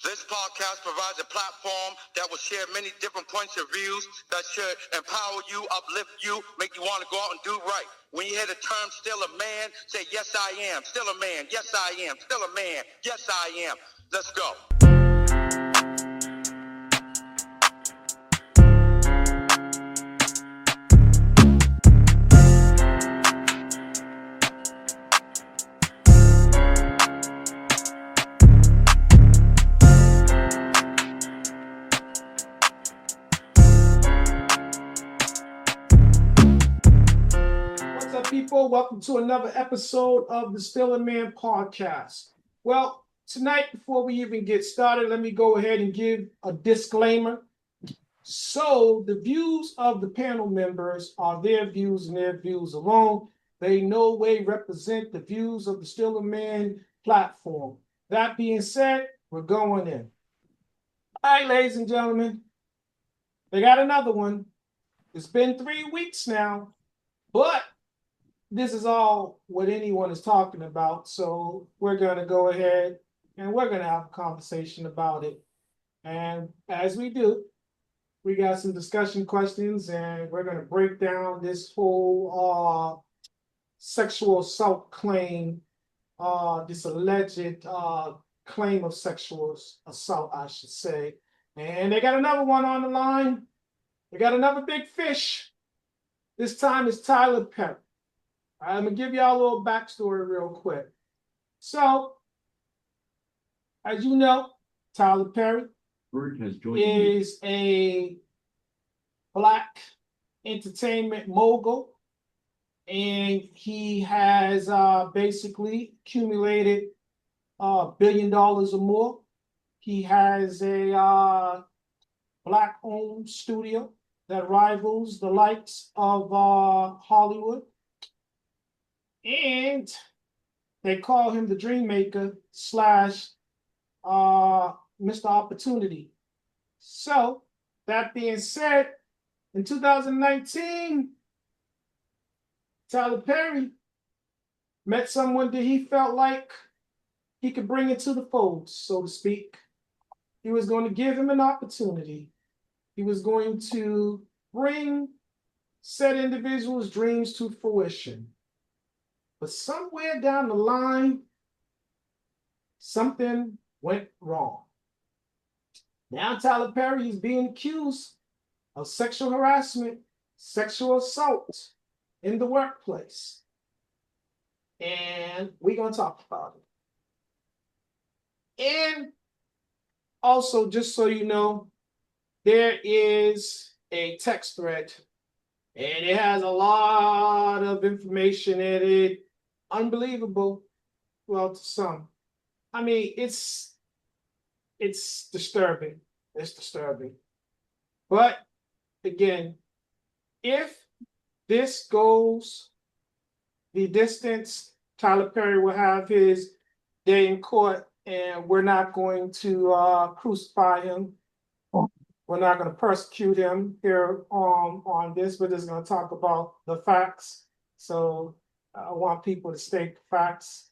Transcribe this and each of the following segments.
This podcast provides a platform that will share many different points of views that should empower you, uplift you, make you want to go out and do right. When you hear the term still a man, say, yes, I am. Still a man. Yes, I am. Still a man. Yes, I am. Let's go. People, welcome to another episode of the Still a Man podcast. Well, tonight, before we even get started, let me go ahead and give a disclaimer. So, the views of the panel members are their views and their views alone. They in no way represent the views of the Still a Man platform. That being said, we're going in. All right, ladies and gentlemen, they got another one. It's been 3 weeks now, but this is all what anyone is talking about. So we're going to go ahead and we're going to have a conversation about it. And as we do, we got some discussion questions and we're going to break down this whole sexual assault claim, this alleged claim of sexual assault, I should say. And they got another one on the line. They got another big fish. This time it's Tyler Perry. I'm going to give y'all a little backstory real quick. So, as you know, Tyler Perry is a Black entertainment mogul, and he has basically accumulated $1 billion or more. He has a Black-owned studio that rivals the likes of Hollywood. And they call him the Dream Maker / Mr. Opportunity. So, that being said, in 2019, Tyler Perry met someone that he felt like he could bring into the fold, so to speak. He was going to give him an opportunity. He was going to bring said individual's dreams to fruition. But somewhere down the line, something went wrong. Now Tyler Perry is being accused of sexual harassment, sexual assault in the workplace. And we're going to talk about it. And also, just so you know, there is a text thread, and it has a lot of information in it. Unbelievable, well, to some. I mean, it's disturbing. It's disturbing. But again, if this goes the distance, Tyler Perry will have his day in court, and we're not going to crucify him. We're not going to persecute him here on this. We're just going to talk about the facts. So I want people to state the facts.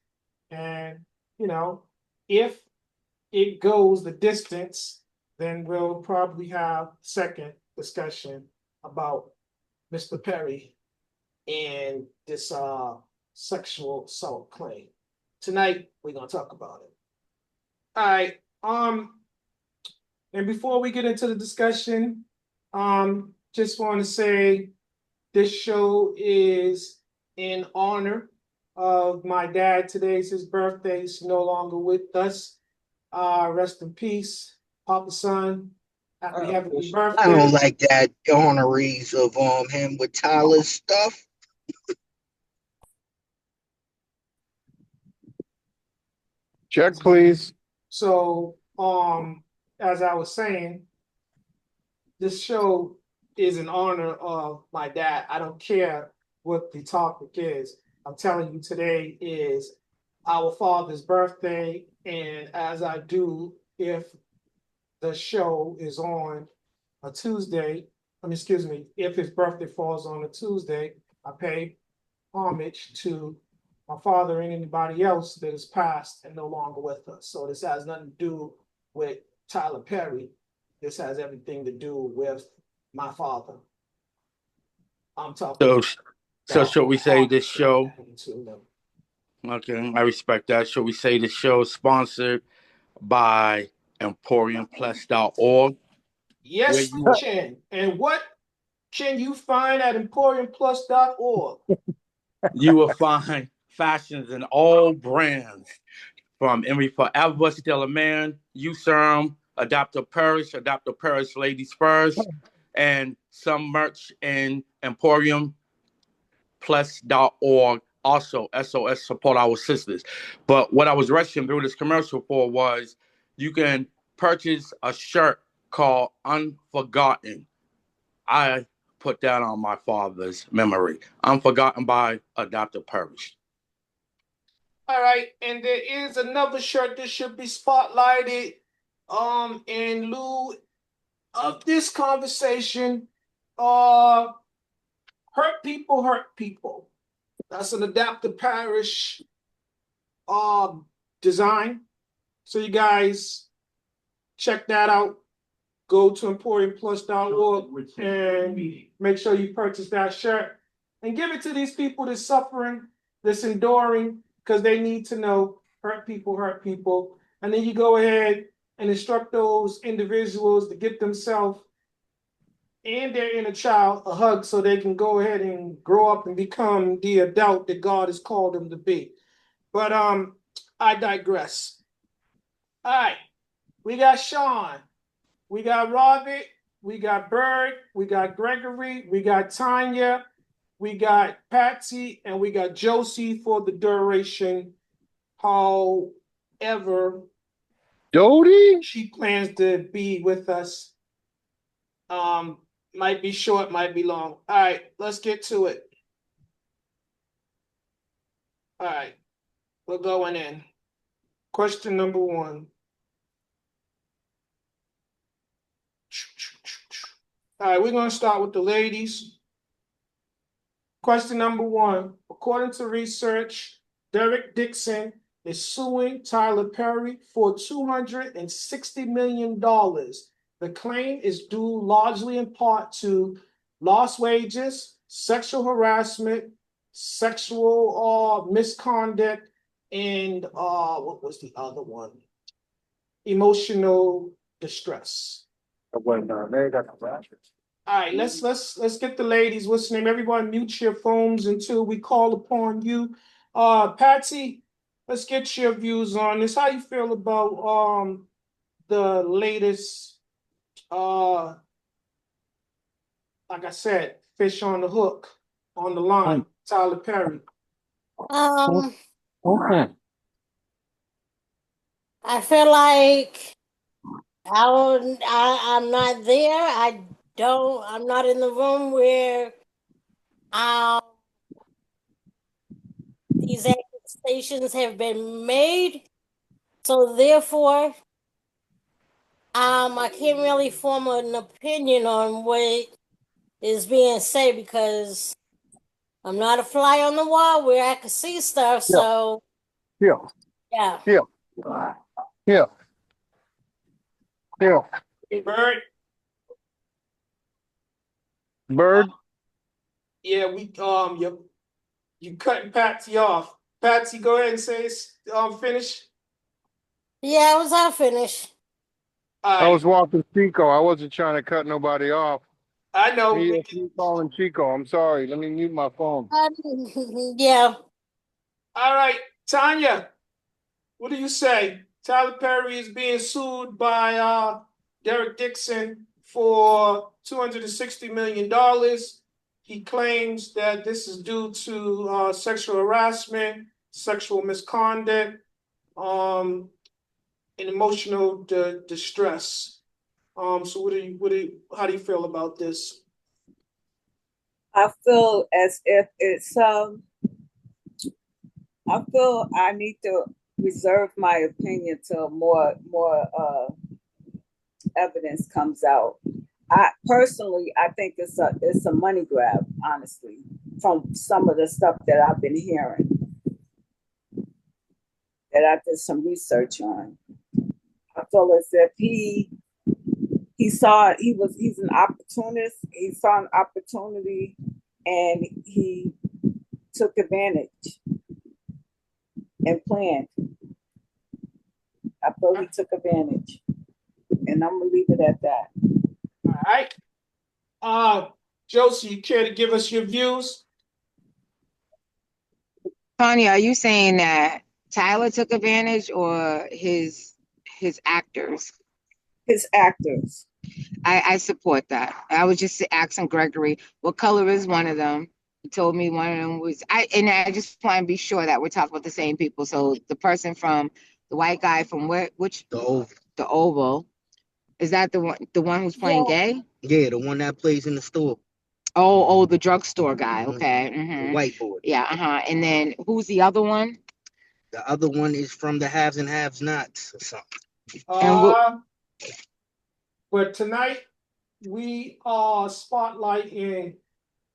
And, you know, if it goes the distance, then we'll probably have second discussion about Mr. Perry and this sexual assault claim. Tonight, we're going to talk about it. All right. And before we get into the discussion, just want to say this show is in honor of my dad. Today's his birthday. He's no longer with us. Rest in peace, Papa Son. Happy birthday. I don't like that honorees of him with Tyler's stuff. Check, please. So, as I was saying, this show is in honor of my dad. I don't care what the topic is. I'm telling you, today is our father's birthday, and as I do, if the show is on a Tuesday, if his birthday falls on a Tuesday, I pay homage to my father and anybody else that is passed and no longer with us. So this has nothing to do with Tyler Perry, this has everything to do with my father. I'm talking. So should we say this show? Okay, I respect that. Should we say this show is sponsored by EmporiumPlus.org? Where Yes, we you can. And what can you find at EmporiumPlus.org? you will find fashions in all brands from Emery Forever, Still a Man, S.A.M, Adaptive Parish Ladies First, and some merch in EmporiumPlus.org. Also, SOS support our sisters. But what I was rushing through this commercial for was you can purchase a shirt called Unforgotten. I put that on my father's memory. Unforgotten by Adaptive Parish. All right, and there is another shirt that should be spotlighted in lieu of this conversation. Hurt people hurt people. That's an Adaptive Parish design. So you guys check that out. Go to EmporiumPlus.org and make sure you purchase that shirt and give it to these people that's suffering, that's enduring, because they need to know hurt people hurt people. And then you go ahead and instruct those individuals to get themselves and their inner child a hug so they can go ahead and grow up and become the adult that God has called them to be. But I digress. All right, we got Sean, we got Robert, we got Bird, we got Gregory, we got Tanya, we got Patsy, and we got Josie for the duration. However, Dodie? she plans to be with us. Might be short, might be long. All right, let's get to it. All right, we're going in. Question number 1. All right, we're going to start with the ladies. Question number 1. According to research, Derek Dixon is suing Tyler Perry for $260 million. The claim is due largely in part to lost wages, sexual harassment, sexual misconduct, and what was the other one? Emotional distress. All right, let's get the ladies listening. Everyone mute your phones until we call upon you. Patsy, let's get your views on this. How you feel about the latest like I said, fish on the hook, on the line, Tyler Perry? I feel like I'm not there. I'm not in the room where these accusations have been made. So therefore, I can't really form an opinion on what is being said because I'm not a fly on the wall where I can see stuff. So Yeah. Bird? Bird? Yeah, you cutting Patsy off. Patsy, go ahead and say finish. Yeah, I was all finished. I was walking Chico. I wasn't trying to cut nobody off. I know. Me calling Chico. I'm sorry. Let me mute my phone. Yeah. All right, Tanya, what do you say? Tyler Perry is being sued by Derek Dixon for $260 million. He claims that this is due to sexual harassment, sexual misconduct, and emotional distress. So how do you feel about this? I feel as if I feel I need to reserve my opinion till more evidence comes out. I think it's a money grab, honestly, from some of the stuff that I've been hearing, that I did some research on. I feel as if he's an opportunist. He saw an opportunity and he took advantage and planned. I feel he took advantage. And I'm gonna leave it at that. All right. Josie, you care to give us your views? Tanya, are you saying that Tyler took advantage or his actors? His actors. I support that. I was just asking Gregory, what color is one of them? He told me one of them was I just want to be sure that we're talking about the same people. So the person from the white guy from which the Oval, is that the one who's playing gay? Yeah, the one that plays in the store. Oh, the drugstore guy. Okay. The whiteboard. Yeah, And then who's the other one? The other one is from the Haves and Haves Nots or something. And but tonight we are spotlighting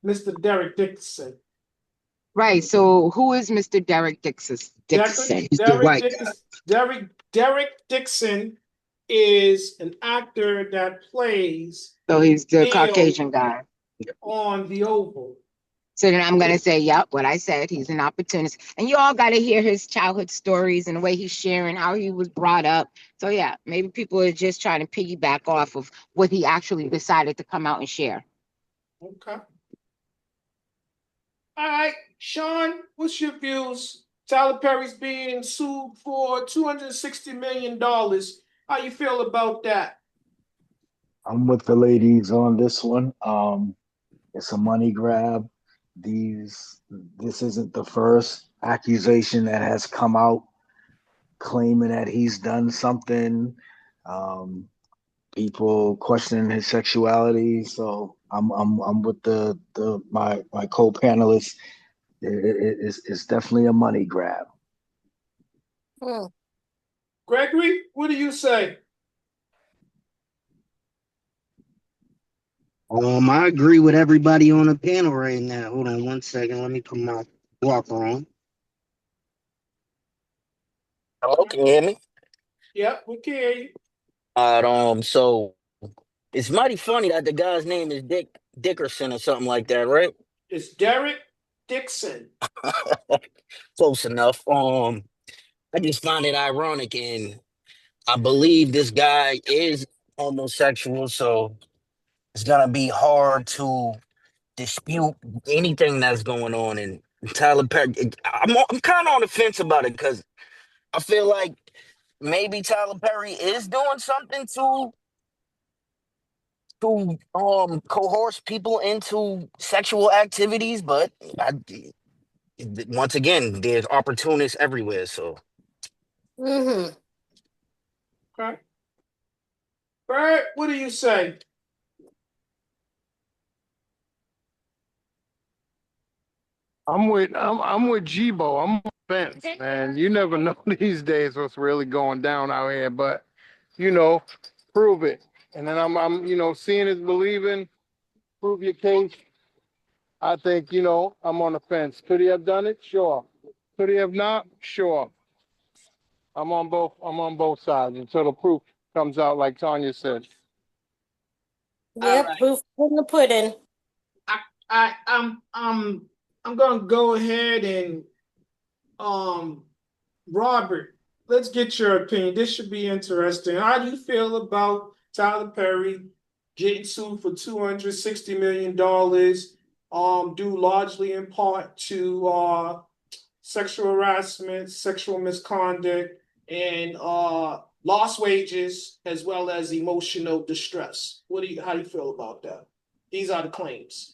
Mr. Derek Dixon. Right. So who is Mr. Derek Dixon? He's the white guy. Derek Dixon is an actor that plays. So he's the Theo Caucasian guy. On the Oval. So then I'm going to say, yep, what I said. He's an opportunist. And you all got to hear his childhood stories and the way he's sharing, how he was brought up. So, yeah, maybe people are just trying to piggyback off of what he actually decided to come out and share. Okay. All right, Sean, what's your views? Tyler Perry's being sued for $260 million. How you feel about that? I'm with the ladies on this one. It's a money grab. This isn't the first accusation that has come out claiming that he's done something. People questioning his sexuality. So I'm with my co-panelists. It's definitely a money grab. Gregory, what do you say? I agree with everybody on the panel right now. Hold on one second. Let me put my walker on. Hello, can you hear me? Yep, we can hear you. So it's mighty funny that the guy's name is Dickerson or something like that, right? It's Derek Dixon. Close enough. I just find it ironic, and I believe this guy is homosexual, so it's gonna be hard to dispute anything that's going on. And Tyler Perry, I'm kind of on the fence about it because I feel like maybe Tyler Perry is doing something to coerce people into sexual activities, but once again, there's opportunists everywhere. So, Okay. Bert, what do you say? I'm with Jibo. I'm on the fence, man. You never know these days what's really going down out here, but prove it. And then I'm seeing is believing. Prove your case. I think, I'm on the fence. Could he have done it? Sure. Could he have not? Sure. I'm on both sides until the proof comes out, like Tanya said. Yep, right. Proof in the pudding. I'm gonna go ahead and Robert, let's get your opinion. This should be interesting. How do you feel about Tyler Perry getting sued for $260 million, due largely in part to sexual harassment, sexual misconduct, and lost wages, as well as emotional distress? How do you feel about that? These are the claims.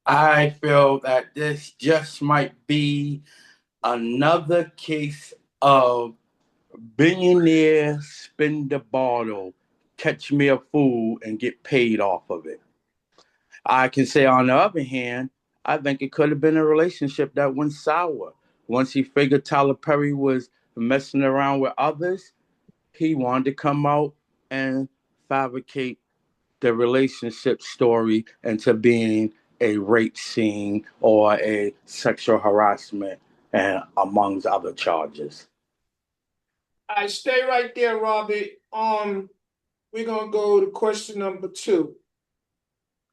I feel that this just might be another case of billionaire spend the bottle, catch me a fool, and get paid off of it. I can say, on the other hand, I think it could have been a relationship that went sour. Once he figured Tyler Perry was messing around with others, he wanted to come out and fabricate the relationship story into being a rape scene or a sexual harassment, and amongst other charges. I stay right there, Robbie. We're gonna go to question number 2.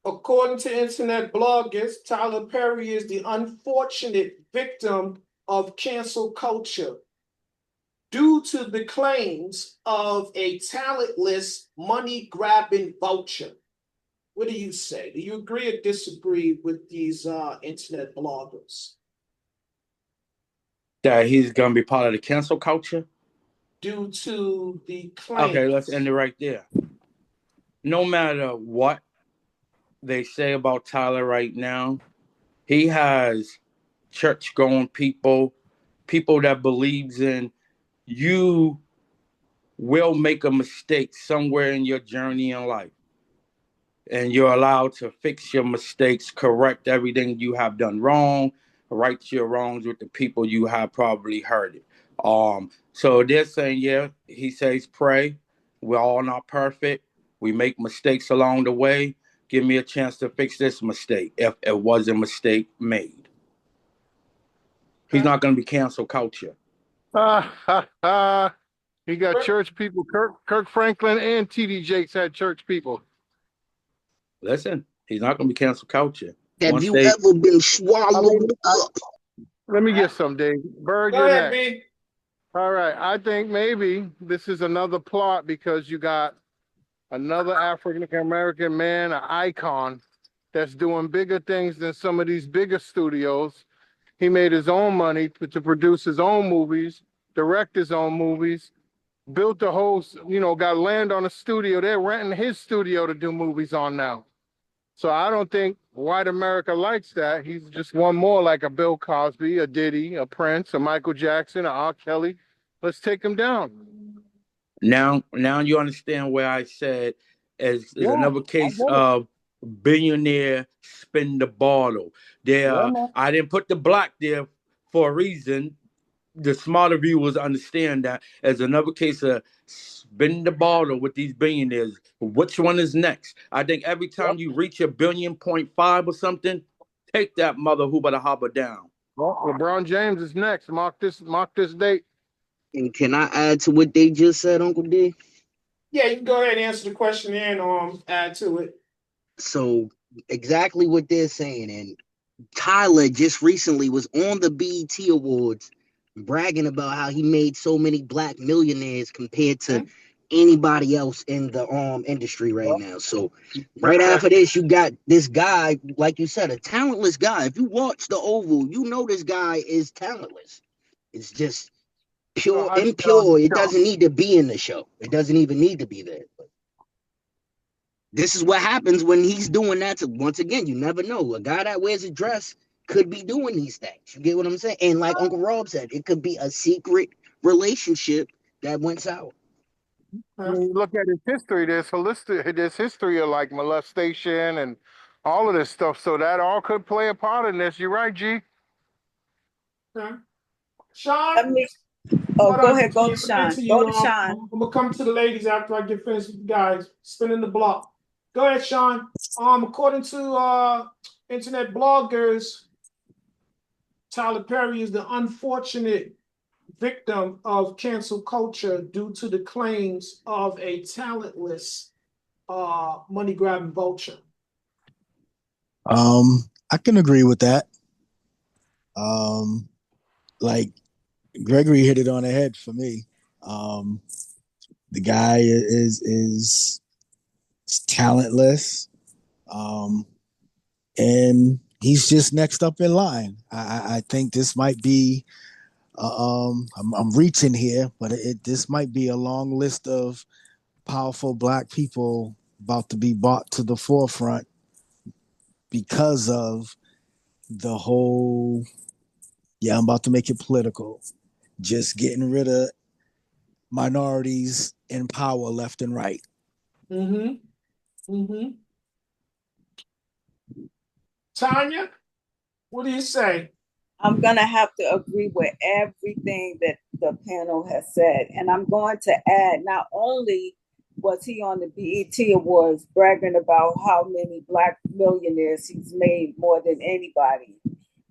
According to internet bloggers, Tyler Perry is the unfortunate victim of cancel culture due to the claims of a talentless, money-grabbing vulture. What do you say? Do you agree or disagree with these internet bloggers? That he's gonna be part of the cancel culture. Due to the Okay, let's end claims. it right there. No matter what they say about Tyler right now, he has church going people, people that believes in you will make a mistake somewhere in your journey in life. And you're allowed to fix your mistakes, correct everything you have done wrong, right your wrongs with the people you have probably hurt it. So they're saying, yeah, he says pray. We're all not perfect. We make mistakes along the way. Give me a chance to fix this mistake if it was a mistake made. He's not going to be cancel culture. He got church people. Kirk Franklin and T.D. Jakes had church people. Listen, he's not going to be cancel culture. Have you ever been swallowed up? Let me get some, Dave. Bird, Go you're ahead, next. B. All right. I think maybe this is another plot because you got another African American man, an icon, that's doing bigger things than some of these bigger studios. He made his own money to produce his own movies, direct his own movies, built a whole, got land on a studio. They're renting his studio to do movies on now. So I don't think white America likes that. He's just one more like a Bill Cosby, a Diddy, a Prince, a Michael Jackson, a R. Kelly. Let's take him down. Now you understand where I said is Yeah, another I case get it. of billionaire spin the bottle. Yeah, There, man. I didn't put the black there for a reason. The smarter viewers understand that as another case of spin the bottle with these billionaires. Which one is next? I think every time you reach a 1.5 billion or something, take that mother hooba hobba down. Well, LeBron James is next. Mark this date. And can I add to what they just said, Uncle D? Yeah, you can go ahead and answer the question and add to it. So exactly what they're saying. And Tyler just recently was on the BET Awards bragging about how he made so many black millionaires compared to anybody else in the industry right now. So right after this, you got this guy, like you said, a talentless guy. If you watch the Oval, you know this guy is talentless. It's just pure, impure. It doesn't need to be in the show. It doesn't even need to be there. But this is what happens when he's doing that. Once again, you never know. A guy that wears a dress could be doing these things. You get what I'm saying? And like Uncle Rob said, it could be a secret relationship that went sour. When you look at his history, there's history of like molestation and all of this stuff. So that all could play a part in this. You're right, G. Okay. Sean? Let me. Oh, Hold go on, ahead. Go to I'm Sean. into Go you. to Sean. I'm gonna come to the ladies after I get finished with the guys. Spinning the block. Go ahead, Sean. According to internet bloggers, Tyler Perry is the unfortunate victim of cancel culture due to the claims of a talentless money grabbing vulture. I can agree with that. Like Gregory hit it on the head for me. The guy is talentless, and he's just next up in line. I think this might be. I'm reaching here, but this might be a long list of powerful black people about to be brought to the forefront because of the whole. Yeah, I'm about to make it political. Just getting rid of minorities in power left and right. Tanya, what do you say? I'm going to have to agree with everything that the panel has said. And I'm going to add, not only was he on the BET Awards bragging about how many black millionaires he's made more than anybody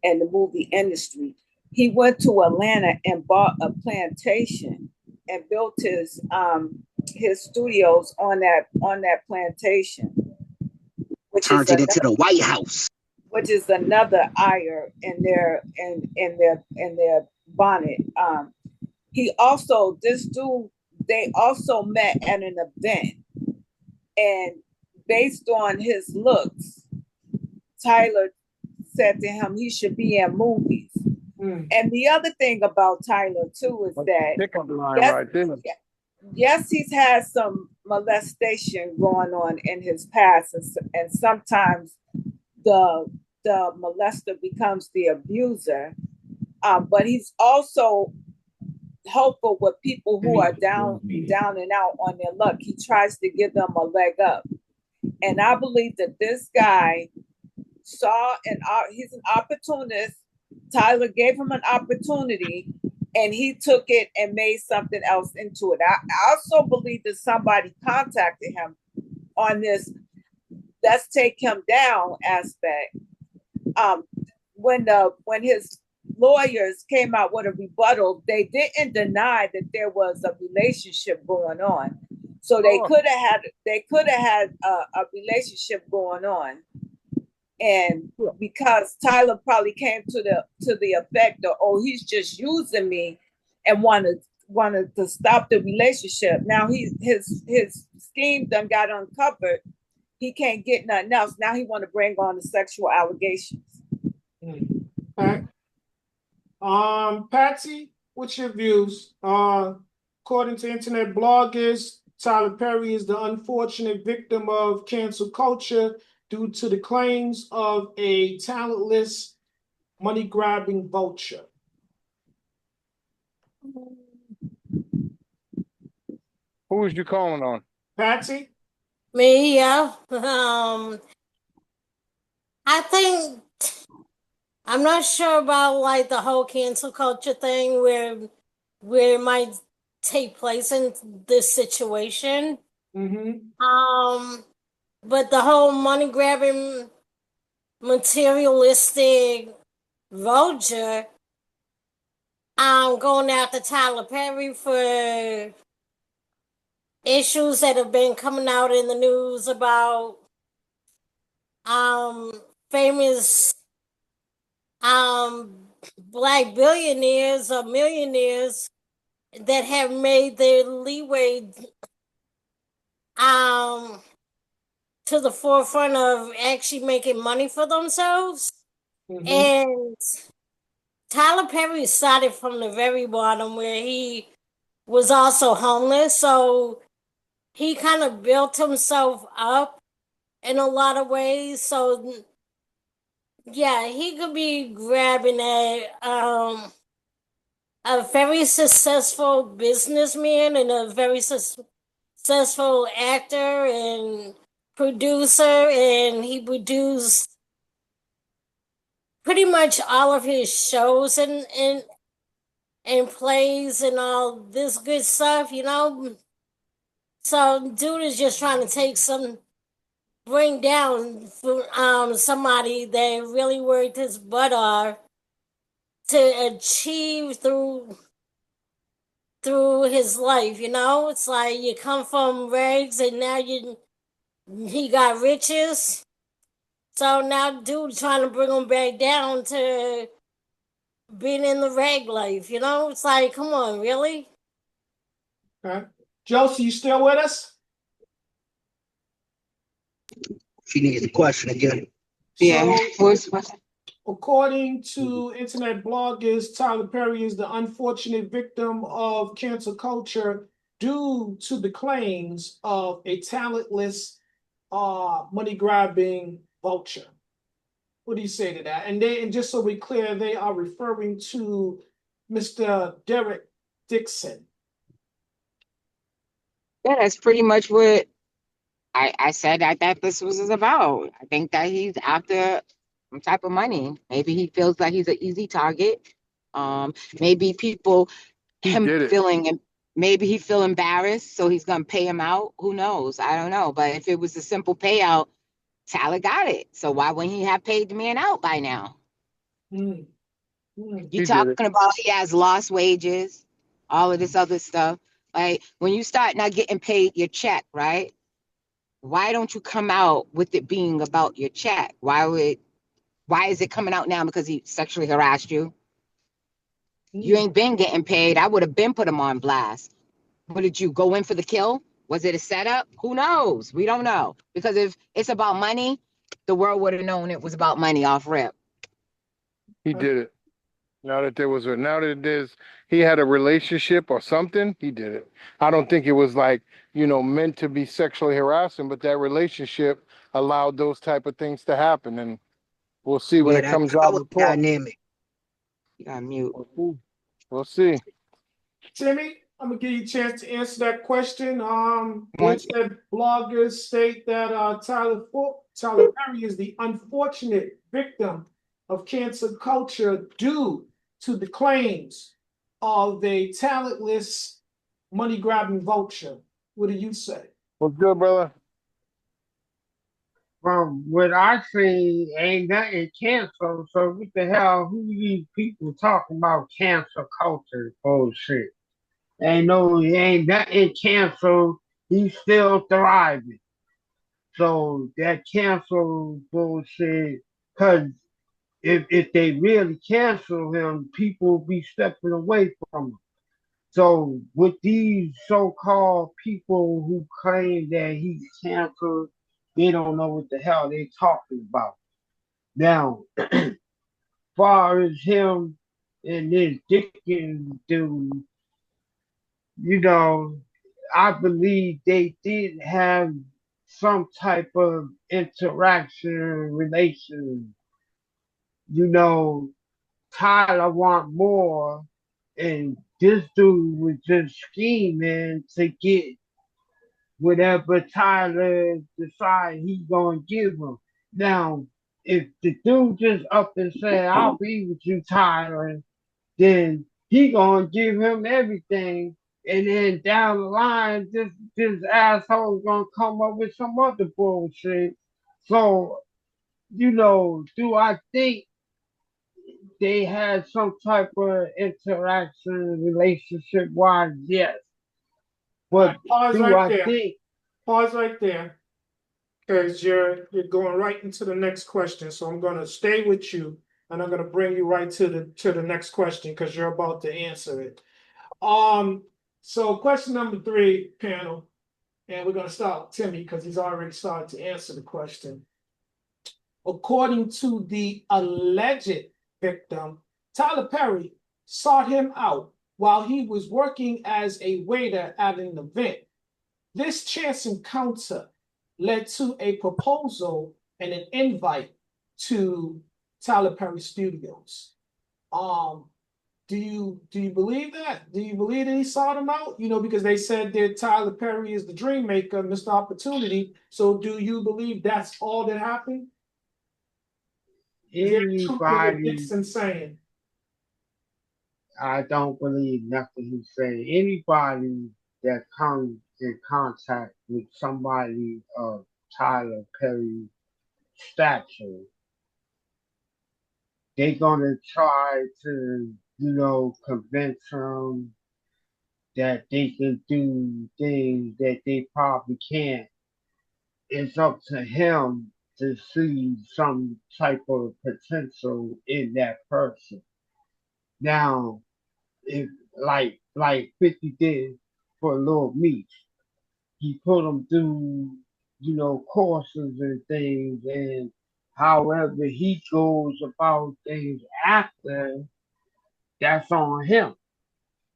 in the movie industry, he went to Atlanta and bought a plantation and built his studios on that plantation, which is Turned it into the White House. another ire in their bonnet. He also they also met at an event, and based on his looks, Tyler said to him he should be in movies. And the other thing about Tyler too is that yes, he's had some molestation going on in his past, and sometimes the molester becomes the abuser. But he's also helpful with people who are down and out on their luck. He tries to give them a leg up, and I believe that this guy he's an opportunist. Tyler gave him an opportunity, and he took it and made something else into it. I also believe that somebody contacted him on this "let's take him down" aspect. When his lawyers came out with a rebuttal, they didn't deny that there was a relationship going on. So they could have had a relationship going on. And because Tyler probably came to the effect of, oh, he's just using me, and wanted to stop the relationship. Now his scheme done got uncovered. He can't get nothing else. Now he want to bring on the sexual allegations. Okay. Patsy, what's your views? According to internet bloggers, Tyler Perry is the unfortunate victim of cancel culture due to the claims of a talentless, money-grabbing vulture. Who was you calling on? Patsy? Me, yeah. I think I'm not sure about like the whole cancel culture thing where it might take place in this situation. But the whole money grabbing, materialistic vulture, going after Tyler Perry for issues that have been coming out in the news about famous black billionaires or millionaires that have made their leeway to the forefront of actually making money for themselves. And Tyler Perry started from the very bottom where he was also homeless. So he kind of built himself up in a lot of ways. So yeah, he could be grabbing at a very successful businessman and a very successful actor and producer, and he produced pretty much all of his shows and plays and all this good stuff, you know. So dude is just trying to bring down somebody that really worked his butt off to achieve through his life, you know. It's like you come from rags and now he got riches. So now dude trying to bring him back down to being in the rag life, you know? It's like, come on, really? Okay. Josie, you still with us? She needs a question again. Yeah. So, according to internet bloggers, Tyler Perry is the unfortunate victim of cancel culture due to the claims of a talentless, money-grabbing vulture. What do you say to that? And just so we're clear, they are referring to Mr. Derek Dixon. Yeah, that's pretty much what I said that this was about. I think that he's after some type of money. Maybe he feels like he's an easy target. Maybe maybe he feel embarrassed, so he's gonna pay him out. Who knows? I don't know. But if it was a simple payout, Tyler got it. So why wouldn't he have paid the man out by now? You talking about he has lost wages, all of this other stuff. right? When you start not getting paid your check, right? Why don't you come out with it being about your check? Why is it coming out now because he sexually harassed you? You ain't been getting paid. I would have been put him on blast. What did you go in for the kill? Was it a setup? Who knows? We don't know. Because if it's about money, the world would have known it was about money off rip. He did it. Now that he had a relationship or something, he did it. I don't think it was like, meant to be sexually harassing, but that relationship allowed those type of things to happen. And we'll see when Yeah, it that comes out power in court. dynamic. You got mute. We'll see. Timmy, I'm gonna give you a chance to answer that question. They said bloggers state that Tyler Perry is the unfortunate victim of cancel culture due to the claims of a talentless, money-grabbing vulture. What do you say? What's good, brother? From what I see, ain't nothing canceled. So what the hell? Who these people talking about cancel culture bullshit? Ain't nothing canceled. He's still thriving. So that cancel bullshit, cause if they really cancel him, people will be stepping away from him. So with these so-called people who claim that he's canceled, they don't know what the hell they talking about. Now, far as him and this Dickens dude, you know, I believe they did have some type of interaction, relation. You know, Tyler want more, and this dude was just scheming to get whatever Tyler decide he gonna give him. Now, if the dude just up and say, "I'll be with you, Tyler," then he gonna give him everything, and then down the line, this asshole gonna come up with some other bullshit. So, do I think they had some type of interaction, relationship wise? Yes. All But right, pause do right I there. think Pause right there, because you're going right into the next question. So I'm gonna stay with you, and I'm gonna bring you right to the next question because you're about to answer it. So question number 3, panel, and we're gonna start with Timmy because he's already started to answer the question. According to the alleged victim, Tyler Perry sought him out while he was working as a waiter at an event. This chance encounter led to a proposal and an invite to Tyler Perry Studios. Do you believe that? Do you believe that he sought him out? Because they said that Tyler Perry is the dream maker, Mr. Opportunity. So do you believe that's all that happened? Is there truth in what anybody, Dixon's saying? I don't believe nothing he's saying. Anybody that comes in contact with somebody of Tyler Perry stature, they're gonna try to, convince him that they can do things that they probably can't. It's up to him to see some type of potential in that person. Now, if like 50 did for Little Meat, he put him through, courses and things, and however he goes about things after, that's on him.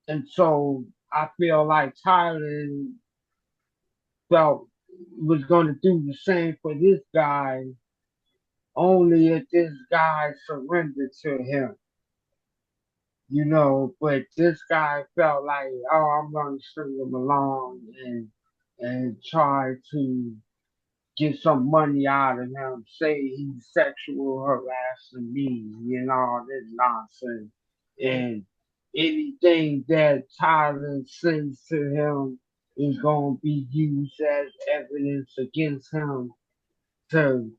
And so I feel like Tyler felt was going to do the same for this guy, only if this guy surrendered to him. But this guy felt like, oh, I'm going to string him along and try to get some money out of him, say he's sexual harassing me and all this nonsense. And anything that Tyler says to him is going to be used as evidence against him to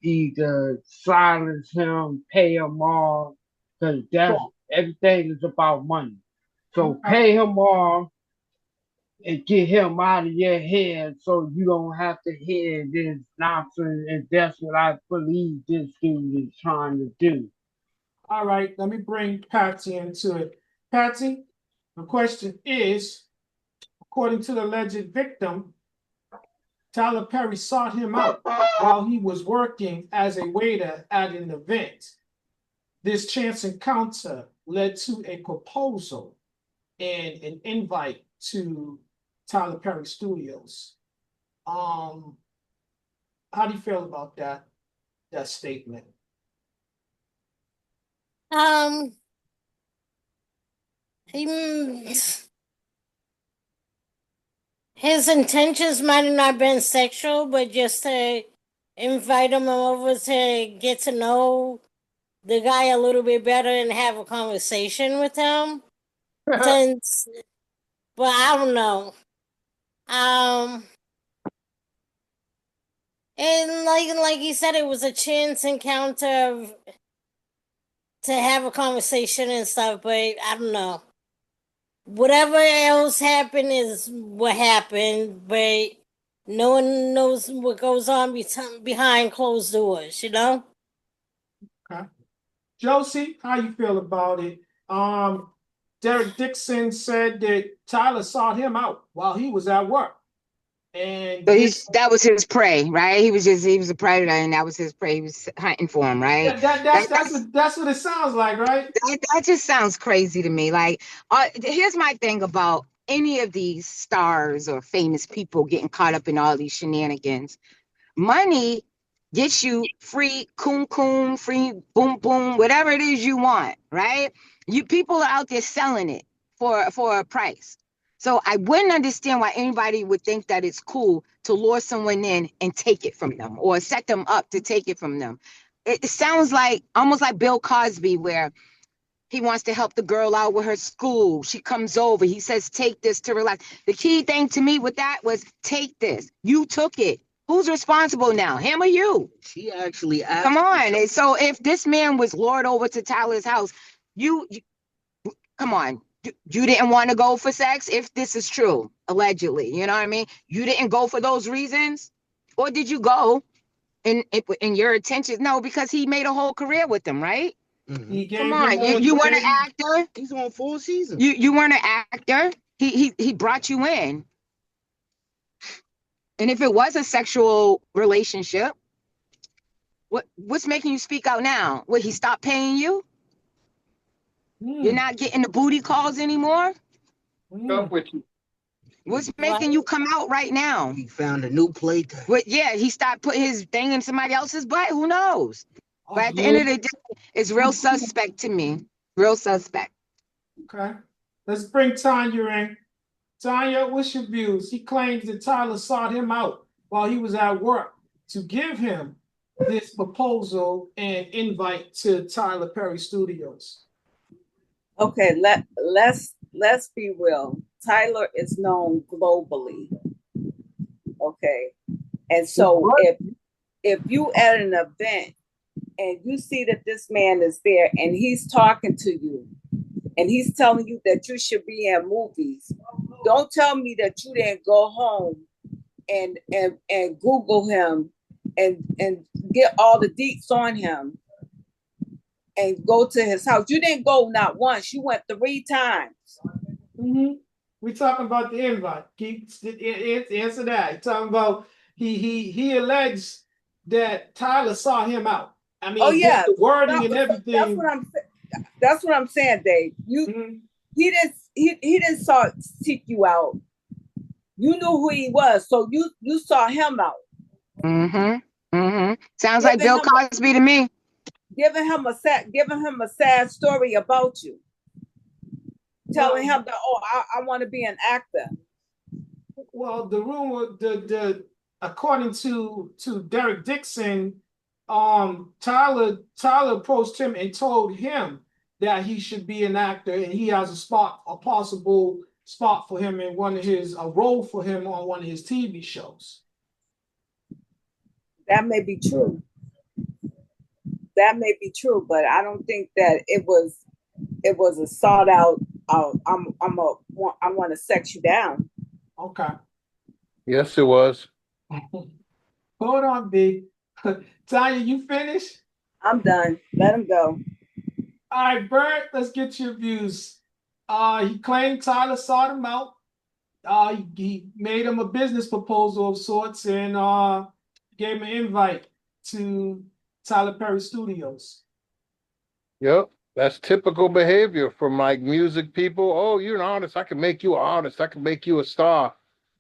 either silence him, pay him off, because that's So, everything is about money. So pay him off and get him out of your head so you don't have to hear this nonsense. And that's what I believe this dude is trying to do. All right, let me bring Patsy into it. Patsy, the question is, according to the alleged victim, Tyler Perry sought him out while he was working as a waiter at an event. This chance encounter led to a proposal and an invite to Tyler Perry Studios. How do you feel about that statement? He, his intentions might have not been sexual, but just to invite him over to get to know the guy a little bit better and have a conversation with him. Since, but I don't know. And like he said, it was a chance encounter to have a conversation and stuff. But I don't know. Whatever else happened is what happened, but no one knows what goes on behind closed doors, you know? Okay. Josie, how you feel about it? Derek Dixon said that Tyler sought him out while he was at work. And So that was his prey, right? He was a predator, and that was his prey. He was hunting for him, right? That's what it sounds like, right? That just sounds crazy to me. Like, here's my thing about any of these stars or famous people getting caught up in all these shenanigans. Money gets you free coon coon, free boom boom, whatever it is you want, right? You people are out there selling it for a price. So I wouldn't understand why anybody would think that it's cool to lure someone in and take it from them or set them up to take it from them. It sounds like almost like Bill Cosby, where he wants to help the girl out with her school. She comes over. He says, take this to relax. The key thing to me with that was take this. You took it. Who's responsible now? Him or you? She actually asked. Come on. And so if this man was lured over to Tyler's house, you come on. You didn't want to go for sex if this is true, allegedly. You know what I mean? You didn't go for those reasons? Or did you go in your intentions? No, because he made a whole career with them, right? Mm-hmm. Come on, you weren't an actor. He's on 4 seasons. You weren't an actor. He brought you in. And if it was a sexual relationship, what's making you speak out now? What, he stopped paying you? You're not getting the booty calls anymore? Up with you. What's making you come out right now? He found a new playtime. But yeah, he stopped putting his thing in somebody else's butt. Who knows? But at the end of the day, it's real suspect to me. Real suspect. Okay. Let's bring Tanya in. Tanya, what's your views? He claims that Tyler sought him out while he was at work to give him this proposal and invite to Tyler Perry Studios. Okay, let's be real. Tyler is known globally. Okay. And so if you at an event and you see that this man is there and he's talking to you and he's telling you that you should be in movies, don't tell me that you didn't go home and Google him and get all the deets on him and go to his house. You didn't go not once, you went 3 times. Mm-hmm. We're talking about the invite. Answer that. You're talking about he alleged that Tyler saw him out. I mean, the wording and everything. That's what I'm saying, Dave. He didn't seek you out. You knew who he was, so you saw him out. Sounds like Bill Cosby to me. Giving him a sad story about you. Telling him that, I want to be an actor. Well, the rumor, according to Derek Dixon, Tyler approached him and told him that he should be an actor and he has a possible spot for him in a role for him on one of his TV shows. That may be true. That may be true, but I don't think that it was a sought out. I want to sex you down. Okay. Yes, it was. Hold on, B. Tanya, you finished? I'm done. Let him go. All right, Bert, let's get your views. He claimed Tyler sought him out. He made him a business proposal of sorts and gave him an invite to Tyler Perry Studios. Yep. That's typical behavior from like music people. Oh, you're an artist. I can make you an artist. I can make you a star.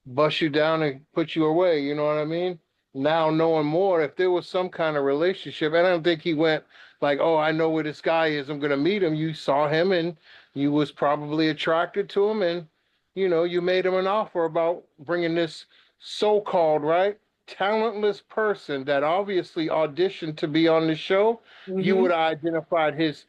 Bust you down and put you away. You know what I mean? Now knowing more, if there was some kind of relationship, and I don't think he went like, oh, I know where this guy is. I'm gonna meet him. You saw him and you was probably attracted to him, and you made him an offer about bringing this so-called right talentless person that obviously auditioned to be on the show. You would have identified his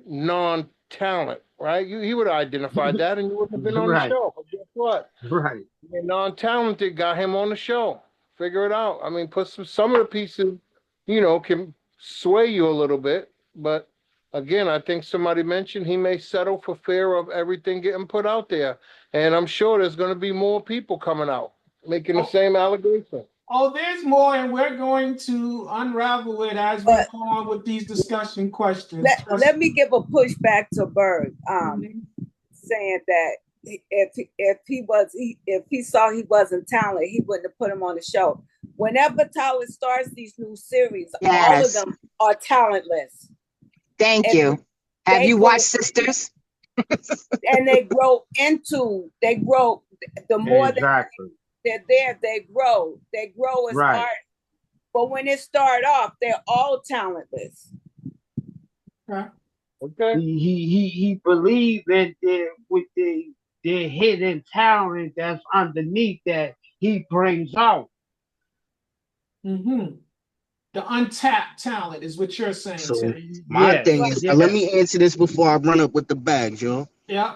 non-talent, right? He would have identified that, and you wouldn't have been on the Right, show. But guess what? right. The non-talented got him on the show. Figure it out. I mean, put some of the pieces, can sway you a little bit. But again, I think somebody mentioned he may settle for fear of everything getting put out there, and I'm sure there's going to be more people coming out making the same allegation. Oh, there's more, and we're going to unravel it as we But go on with these discussion questions. let me give a pushback to Bird, saying that if he saw he wasn't talented, he wouldn't have put him on the show. Whenever Tyler starts these new series, all of Yes. them are talentless. Thank And you. Have they you grow, watched Sisters? and they grow the more Exactly. they're there, they grow as Right. art. But when it start off, they're all talentless. Okay. He believed in with the hidden talent that's underneath that he brings out. Mm-hmm. The untapped talent is what you're saying, So Tim. my Yes, thing is, let yes. me answer this before I run up with the bags, yo. Yeah.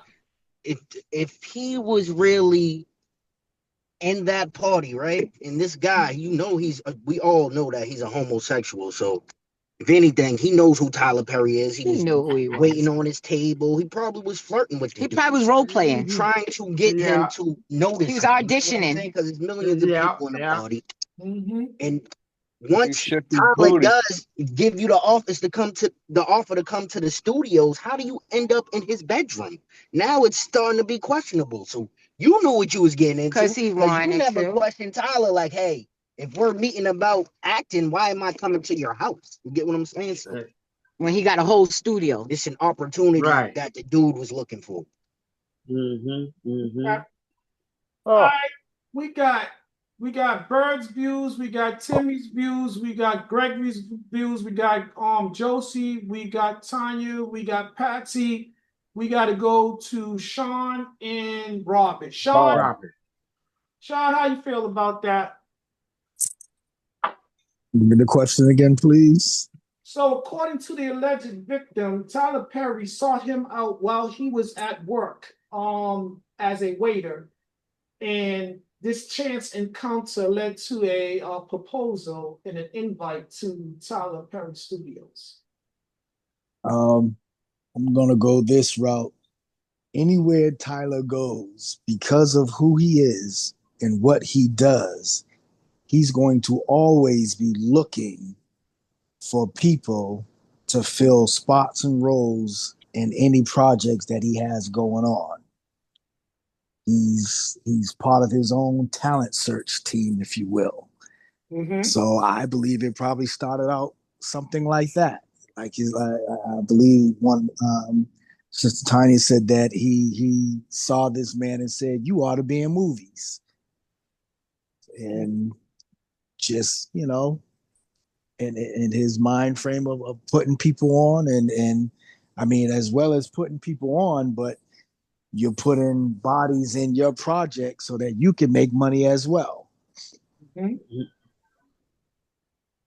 If he was really in that party, right? And this guy, we all know that he's a homosexual. So if anything, he knows who Tyler Perry is. He He was knew who he waiting was. on his table. He probably was flirting with the He dude, probably was role playing. trying to get him Yeah, to notice He was him. You know what I'm saying? auditioning. Because there's millions of yeah, people in the yeah. party. Mm-hmm. And You once shook his Tyler booty. does give you the offer to come to the studios, how do you end up in his bedroom? Now it's starting to be questionable. So you knew what you was getting into Because he because you wanted never to. questioned Tyler like, hey, if we're meeting about acting, why am I coming to your house? You get what I'm saying? So When he got a whole studio. it's an opportunity Right. that the dude was looking for. All Oh, right. We got Bird's views, we got Timmy's views, we got Gregory's views, we got Josie, we got Tanya, we got Patsy. We got to go to Sean and Robert. Sean, Robert. how you feel about that? Give me the question again, please. So, according to the alleged victim, Tyler Perry sought him out while he was at work as a waiter. And this chance encounter led to a proposal and an invite to Tyler Perry Studios. I'm gonna go this route. Anywhere Tyler goes, because of who he is and what he does, he's going to always be looking for people to fill spots and roles in any projects that he has going on. He's part of his own talent search team, if you will. Mm-hmm. So I believe it probably started out something like that. Like I believe one Sister Tiny said that he saw this man and said, "You ought to be in movies," and just in his mind frame of putting people on, and I mean, as well as putting people on, but you're putting bodies in your project so that you can make money as well. Mm-hmm.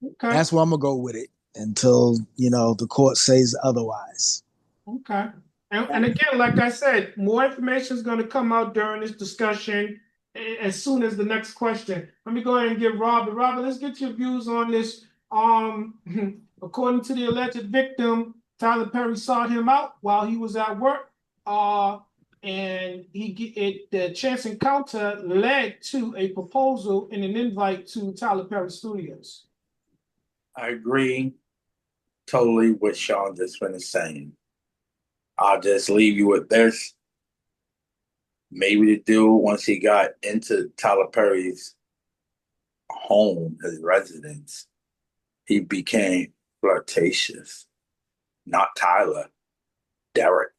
Okay. That's where I'm gonna go with it until the court says otherwise. Okay. And again, like I said, more information is going to come out during this discussion as soon as the next question. Let me go ahead and give Robert. Robert, let's get your views on this. According to the alleged victim, Tyler Perry sought him out while he was at work. and the chance encounter led to a proposal and an invite to Tyler Perry Studios. I agree totally with Sean just finished saying. I'll just leave you with this. Maybe the dude, once he got into Tyler Perry's home, his residence, he became flirtatious. Not Tyler, Derek.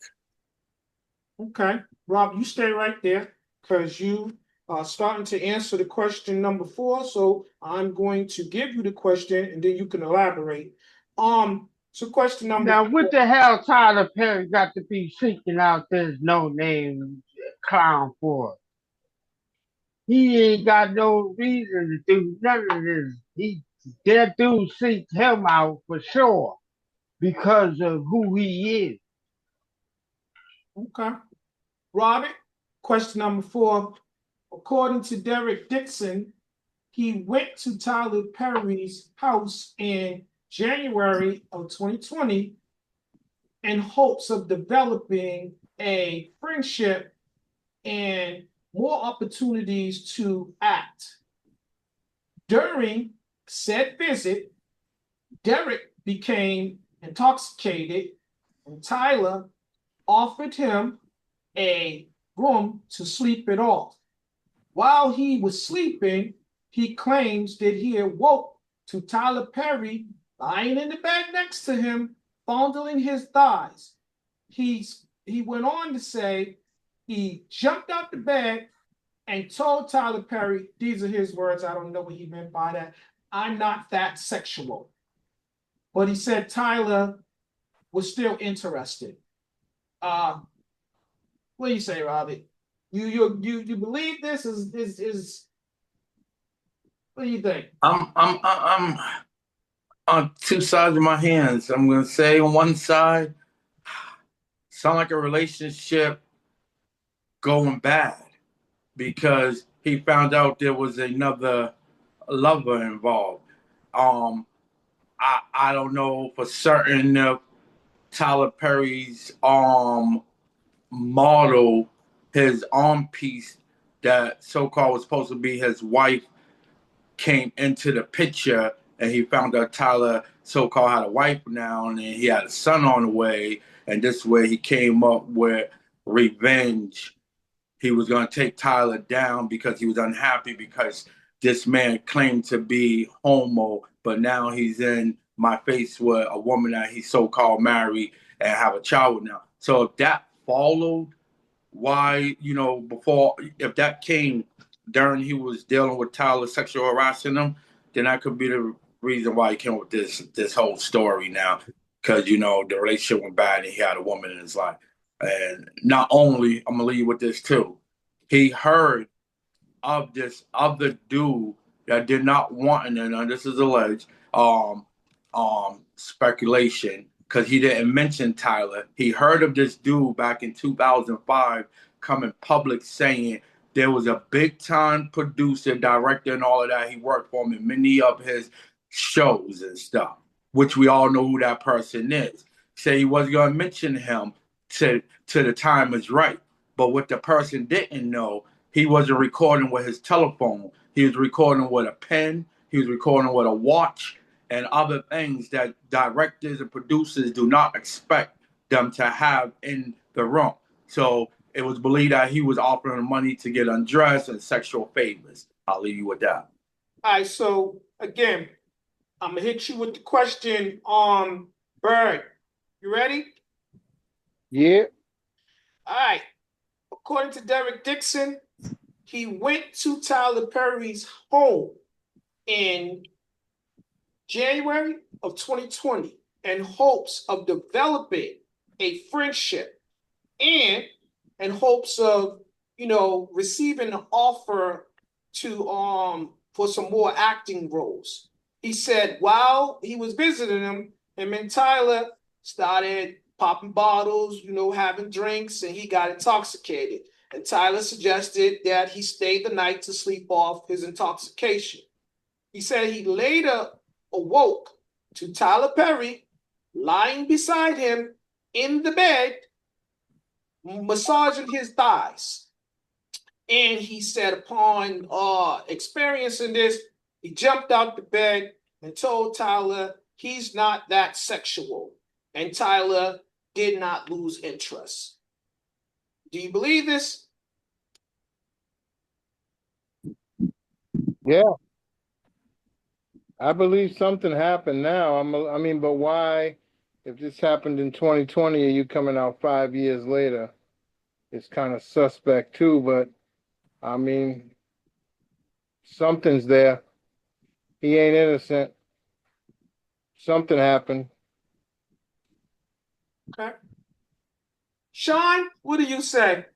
Okay, Rob, you stay right there because you are starting to answer the question number 4. So I'm going to give you the question and then you can elaborate. So question number Now, 4. what the hell Tyler Perry got to be seeking out this no name clown for? He ain't got no reason to do none of this. That dude seeked him out for sure because of who he is. Okay, Robert, question number 4. According to Derek Dixon, he went to Tyler Perry's house in January of 2020 in hopes of developing a friendship and more opportunities to act. During said visit, Derek became intoxicated and Tyler offered him a room to sleep it off. While he was sleeping, he claims that he awoke to Tyler Perry lying in the bed next to him, fondling his thighs. He went on to say he jumped out the bed and told Tyler Perry, these are his words, I don't know what he meant by that, I'm not that sexual. But he said Tyler was still interested. What do you say, Robbie? You believe this is what do you think? I'm on two sides of my hands. I'm gonna say on one side, sound like a relationship going bad because he found out there was another lover involved. Um, I don't know for certain if Tyler Perry's model, his arm piece that so-called was supposed to be his wife came into the picture and he found out Tyler so-called had a wife now and he had a son on the way, and this way he came up with revenge. He was going to take Tyler down because he was unhappy because this man claimed to be homo, but now he's in my face with a woman that he so-called married and have a child with now. So if that followed, why, before, if that came during he was dealing with Tyler sexual harassing him, then that could be the reason why he came up with this whole story now. Because, the relationship went bad and he had a woman in his life. And not only, I'm gonna leave you with this too. He heard of this other dude that did not want, and this is alleged, speculation, because he didn't mention Tyler. He heard of this dude back in 2005 coming public saying there was a big time producer, director, and all of that. He worked for him in many of his shows and stuff, which we all know who that person is. Say he wasn't going to mention him to the time is right. But what the person didn't know, he wasn't recording with his telephone. He was recording with a pen. He was recording with a watch and other things that directors and producers do not expect them to have in the room. So it was believed that he was offering money to get undressed and sexual favors. I'll leave you with that. All right, so again, I'm gonna hit you with the question on Berg. You ready? Yeah. All right. According to Derek Dixon, he went to Tyler Perry's home in January of 2020 in hopes of developing a friendship and in hopes of, receiving an offer to for some more acting roles. He said while he was visiting him and Tyler started popping bottles, having drinks, and he got intoxicated. And Tyler suggested that he stay the night to sleep off his intoxication. He said he later awoke to Tyler Perry lying beside him in the bed, massaging his thighs. And he said upon experiencing this, he jumped out the bed and told Tyler he's not that sexual. And Tyler did not lose interest. Do you believe this? Yeah, I believe something happened now. I mean, but why, if this happened in 2020 and you coming out 5 years later, it's kind of suspect too, but I mean, something's there. He ain't innocent. Something happened. Okay. Sean, what do you say?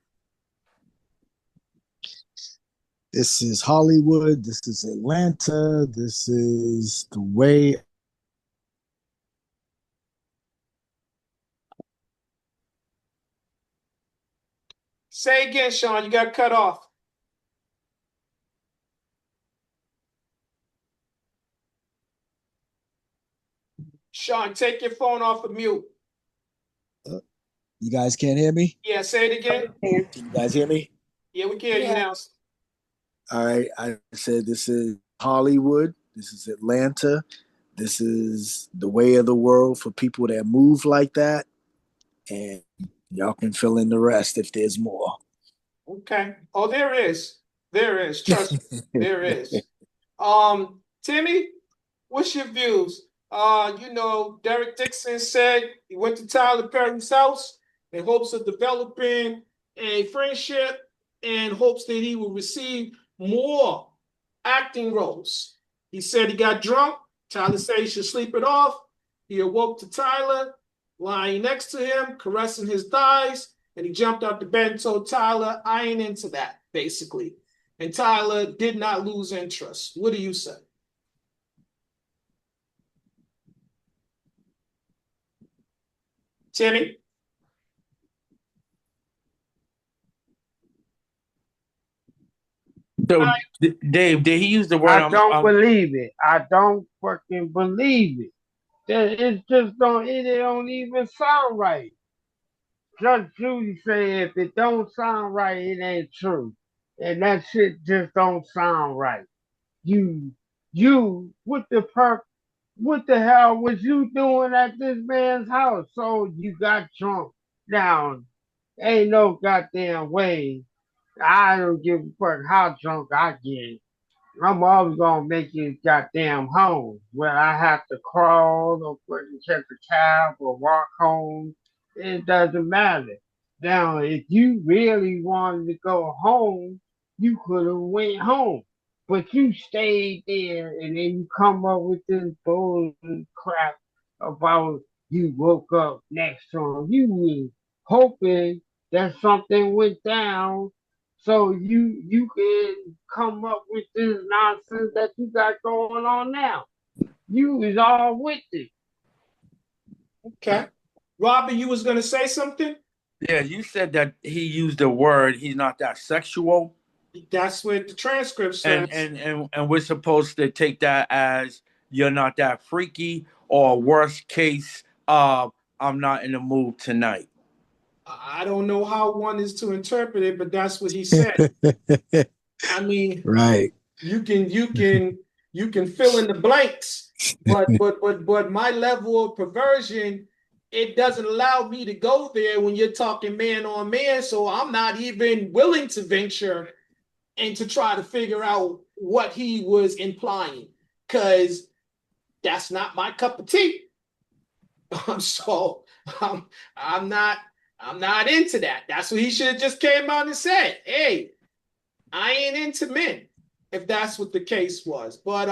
This is Hollywood. This is Atlanta. This is the way. Say again, Sean. You got cut off. Sean, take your phone off of mute. You guys can't hear me? Yeah, say it again. Can you guys hear me? Yeah, we can hear you now. All right. I said this is Hollywood. This is Atlanta. This is the way of the world for people that move like that. And y'all can fill in the rest if there's more. Okay. Oh, there is. There is. Trust me. There is. Timmy, what's your views? Derek Dixon said he went to Tyler Perry's house in hopes of developing a friendship and hopes that he will receive more acting roles. He said he got drunk. Tyler said he should sleep it off. He awoke to Tyler lying next to him, caressing his thighs, and he jumped out the bed and told Tyler, I ain't into that, basically. And Tyler did not lose interest. What do you say? Timmy? So, Dave, did he use the word? I don't believe it. I don't fucking believe it. It just don't. It don't even sound right. Judge Judy say if it don't sound right, it ain't true, and that shit just don't sound right. You, what the hell was you doing at this man's house? So you got drunk. Now, ain't no goddamn way. I don't give a fuck how drunk I get. I'm always gonna make it goddamn home. Where I have to crawl or fucking catch a cab or walk home, it doesn't matter. Now, if you really wanted to go home, you could have went home. But you stayed there and then you come up with this bullshit crap about you woke up next to him. You was hoping that something went down so you can come up with this nonsense that you got going on now. You is all with it. Okay. Robert, you was gonna say something? Yeah, you said that he used the word. He's not that sexual. That's what the transcript says. And we're supposed to take that as you're not that freaky, or worst case, I'm not in the mood tonight. I don't know how one is to interpret it, but that's what he said. I mean, right. You can fill in the blanks, but my level of perversion, it doesn't allow me to go there when you're talking man on man. So I'm not even willing to venture and to try to figure out what he was implying, because that's not my cup of tea. So I'm not I'm not into that. That's what he should have just came out and said. Hey, I ain't into men, if that's what the case was. But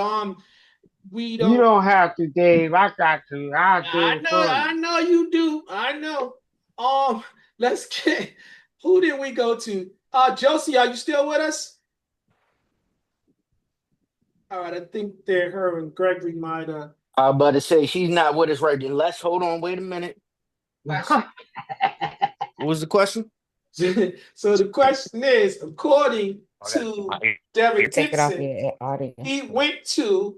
we don't. You don't have to, Dave. I got to. I'll do it for you. I know you do. I know. Let's get. Who did we go to? Josie, are you still with us? All right, I think that her and Gregory might I was about to say she's not with us right then. Let's hold on. Wait a minute. What was the question? So the question is, according to Derek Take it off Dixon, your audience. he went to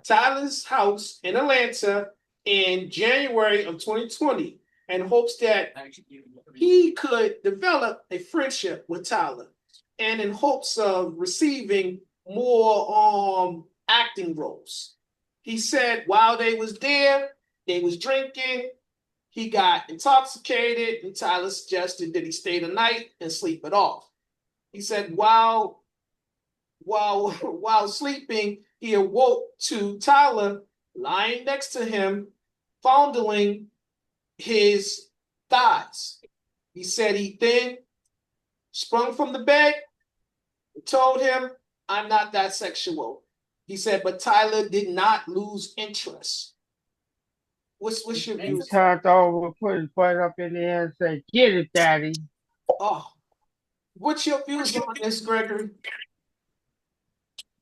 Tyler's house in Atlanta in January of 2020, in hopes that he could develop a friendship with Tyler, and in hopes of receiving more acting roles. He said while they was there, they was drinking, he got intoxicated, and Tyler suggested that he stay the night and sleep it off. He said while sleeping, he awoke to Tyler lying next to him, fondling his thighs. He said he then sprung from the bed and told him, "I'm not that sexual." He said, but Tyler did not lose interest. What's your He views? turned over, put his butt up in the air and said, "Get it, daddy." Oh, what's your views on this, Gregory?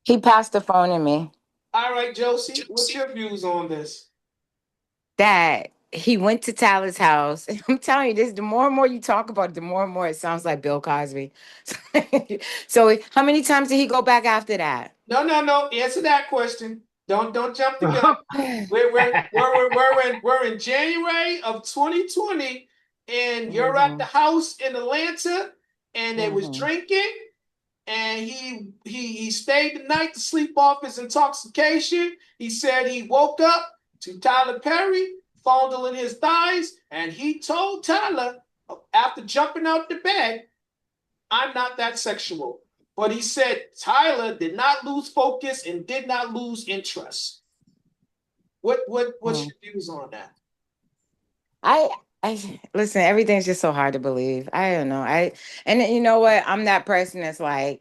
He passed the phone to me. All right, Josie, what's your views on this? That he went to Tyler's house. I'm telling you this, the more and more you talk about it, the more and more it sounds like Bill Cosby. So how many times did he go back after that? No. Answer that question. Don't jump the gun. We're in January of 2020, and you're at the house in Atlanta, and they was drinking, and he stayed the night to sleep off his intoxication. He said he woke up to Tyler Perry fondling his thighs, and he told Tyler after jumping out the bed, "I'm not that sexual." But he said Tyler did not lose focus and did not lose interest. What's your views on that? I listen, everything's just so hard to believe. I don't know. And you know what? I'm that person that's like,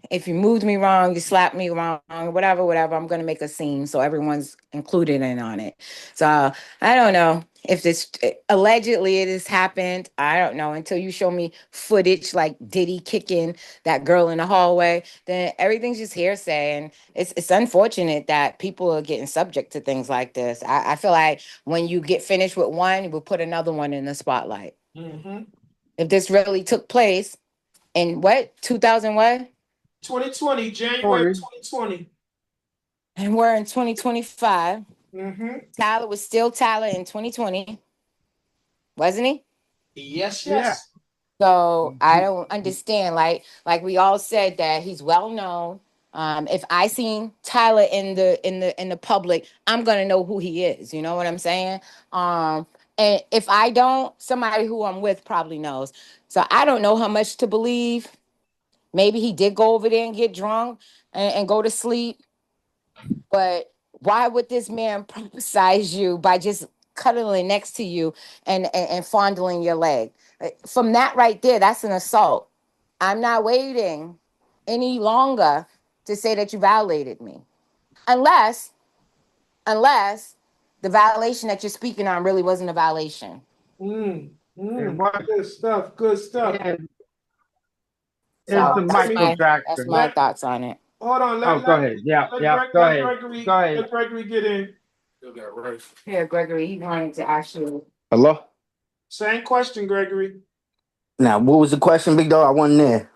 if you moved me wrong, you slapped me wrong, whatever, I'm going to make a scene so everyone's included in on it. So I don't know if this allegedly it has happened. I don't know until you show me footage like Diddy kicking that girl in the hallway. Then everything's just hearsay, and it's unfortunate that people are getting subject to things like this. I feel like when you get finished with one, we'll put another one in the spotlight. Mm-hmm. If this really took place in what 2000 what? 2020, January 2020. And we're in 2025. Mm-hmm. Tyler was still Tyler in 2020, wasn't he? Yes. Yeah. So I don't understand. Like we all said that he's well known. If I seen Tyler in the public, I'm gonna know who he is. You know what I'm saying? And if I don't, somebody who I'm with probably knows. So I don't know how much to believe. Maybe he did go over there and get drunk and go to sleep. But why would this man prophesize you by just cuddling next to you and fondling your leg? From that right there, that's an assault. I'm not waiting any longer to say that you violated me. Unless the violation that you're speaking on really wasn't a violation. Good stuff. Good stuff. So Michael Jackson. That's my thoughts on it. Hold on. Go ahead. Yeah. Go ahead. Let Gregory get in. Here, Gregory, he wanted to ask you. Hello? Same question, Gregory. Now, what was the question, big dog? I wasn't there.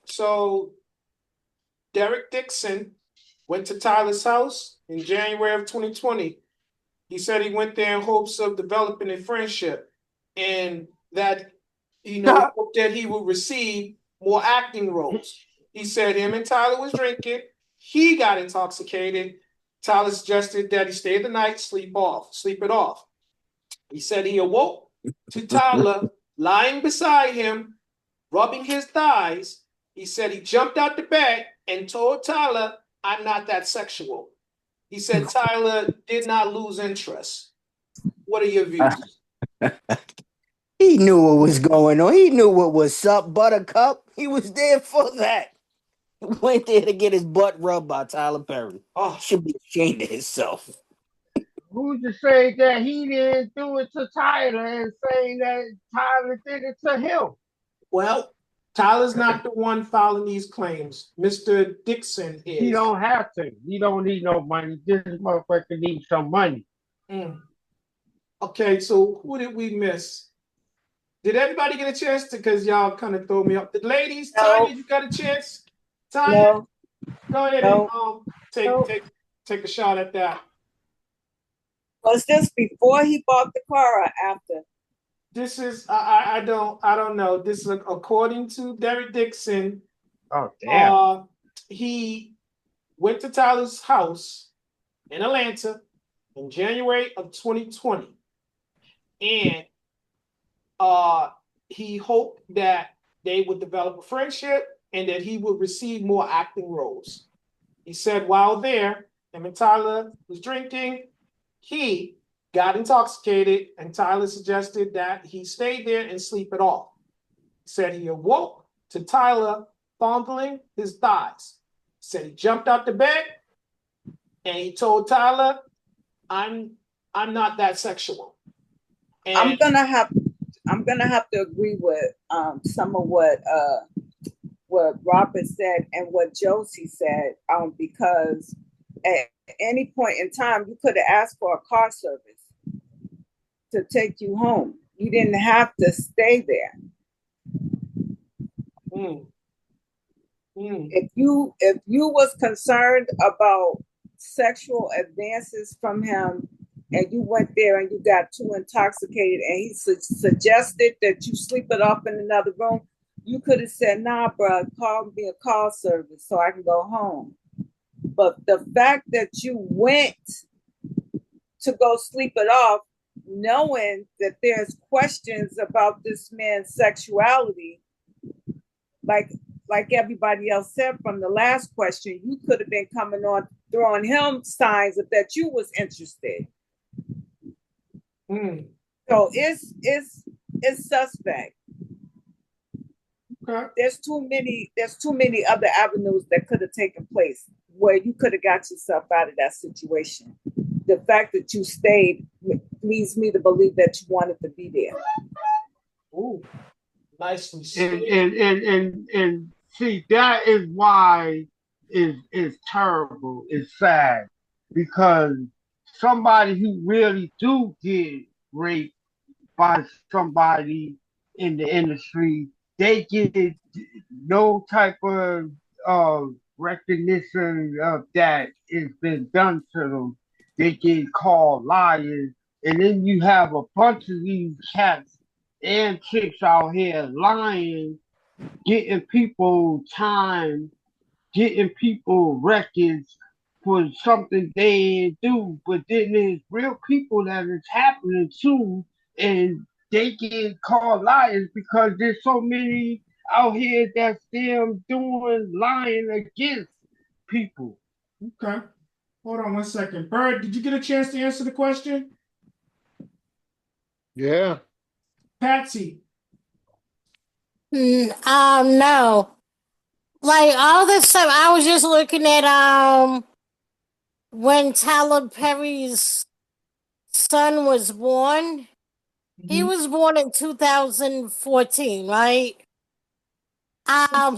So, Derek Dixon went to Tyler's house in January of 2020. He said he went there in hopes of developing a friendship, and that hoped that he would receive more acting roles. He said him and Tyler was drinking. He got intoxicated. Tyler suggested that he stay the night, sleep it off. He said he awoke to Tyler lying beside him, rubbing his thighs. He said he jumped out the bed and told Tyler, "I'm not that sexual." He said Tyler did not lose interest. What are your views? He knew what was going on. He knew what was up, Buttercup. He was there for that. He went there to get his butt rubbed by Tyler Perry. Oh, should be ashamed of himself. Who's to say that he didn't do it to Tyler and say that Tyler did it to him? Well, Tyler's not the one filing these claims. Mr. Dixon is. He don't have to. He don't need no money. This motherfucker needs some money. Okay, so who did we miss? Did everybody get a chance to? Because y'all kind of throw me up. The ladies, no. Tanya, you got a chance? Tanya, no. Go ahead and take a shot at that. Was this before he bought the car or after? this is I don't know. This is according to Derek Dixon. Oh damn. He went to Tyler's house in Atlanta in January of 2020, and he hoped that they would develop a friendship and that he would receive more acting roles. He said while there, him and Tyler was drinking. He got intoxicated, and Tyler suggested that he stay there and sleep it off. He said he awoke to Tyler fondling his thighs. He said he jumped out the bed and he told Tyler, I'm not that sexual. And I'm gonna have to agree with some of what Robert said and what Josie said, because at any point in time you could have asked for a car service to take you home. You didn't have to stay there. If you was concerned about sexual advances from him and you went there and you got too intoxicated and he suggested that you sleep it off in another room, you could have said, nah, bro, call me a call service so I can go home. But the fact that you went to go sleep it off, knowing that there's questions about this man's sexuality, like everybody else said from the last question, you could have been coming on throwing him signs of that you was interested. So it's suspect. Okay. There's too many other avenues that could have taken place where you could have got yourself out of that situation. The fact that you stayed leads me to believe that you wanted to be there. Ooh, nicely said. And see, that is why it's terrible, it's sad, because somebody who really do get raped by somebody in the industry, they get no type of recognition of that has been done to them. They get called liars, and then you have a bunch of these cats and chicks out here lying, getting people time, getting people records for something they ain't do. But then there's real people that it's happening to, and they get called liars because there's so many out here that's them doing lying against people. Okay. Hold on one second. Bird, did you get a chance to answer the question? Yeah. Patsy. No. Like all this stuff, I was just looking at when Tyler Perry's son was born. He was born in 2014, right?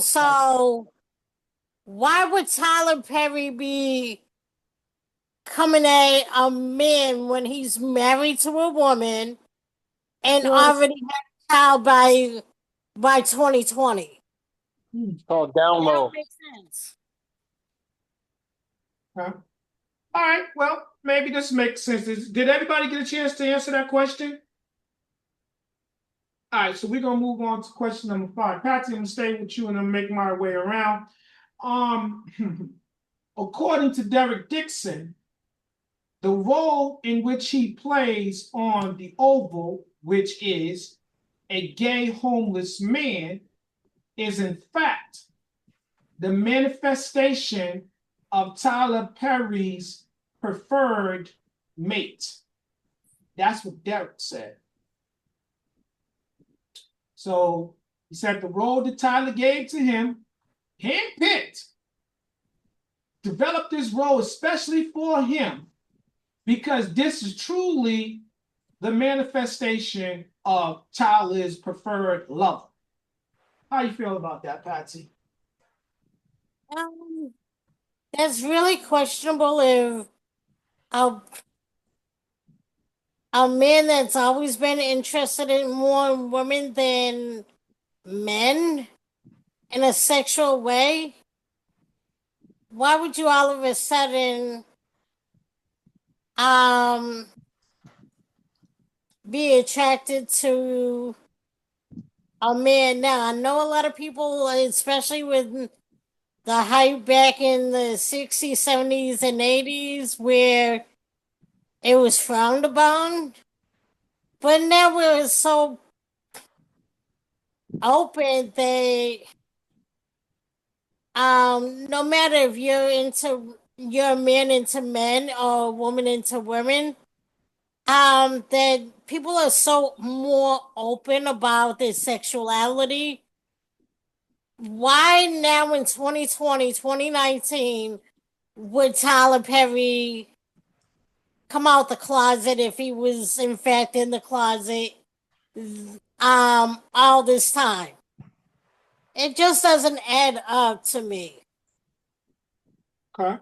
So why would Tyler Perry be coming at a man when he's married to a woman and already had a child by 2020? It's called down That low. don't make sense. Huh? All right. Well, maybe this makes sense. Did everybody get a chance to answer that question? All right. So we're gonna move on to question number 5. Patsy, I'm gonna stay with you and I'm make my way around. According to Derek Dixon, the role in which he plays on the Oval, which is a gay homeless man, is in fact the manifestation of Tyler Perry's preferred mate. That's what Derek said. So he said the role that Tyler gave to him, handpicked, developed this role especially for him because this is truly the manifestation of Tyler's preferred lover. How you feel about that, Patsy? That's really questionable if a, a man that's always been interested in more women than men in a sexual way. Why would you all of a sudden be attracted to a man now. I know a lot of people, especially with the hype back in the 60s, 70s, and 80s, where it was frowned upon. But now we're so open that no matter if you're a man into men or a woman into women, that people are so more open about their sexuality. Why now in 2020, 2019, would Tyler Perry come out the closet if he was in fact in the closet all this time? It just doesn't add up to me. Okay.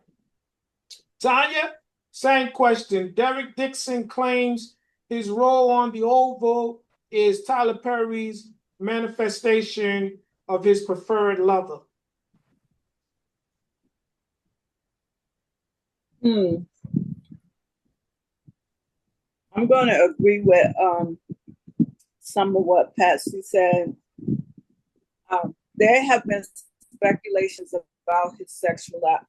Tanya, same question. Derek Dixon claims his role on the Oval is Tyler Perry's manifestation of his preferred lover. I'm going to agree with some of what Patsy said. There have been speculations about his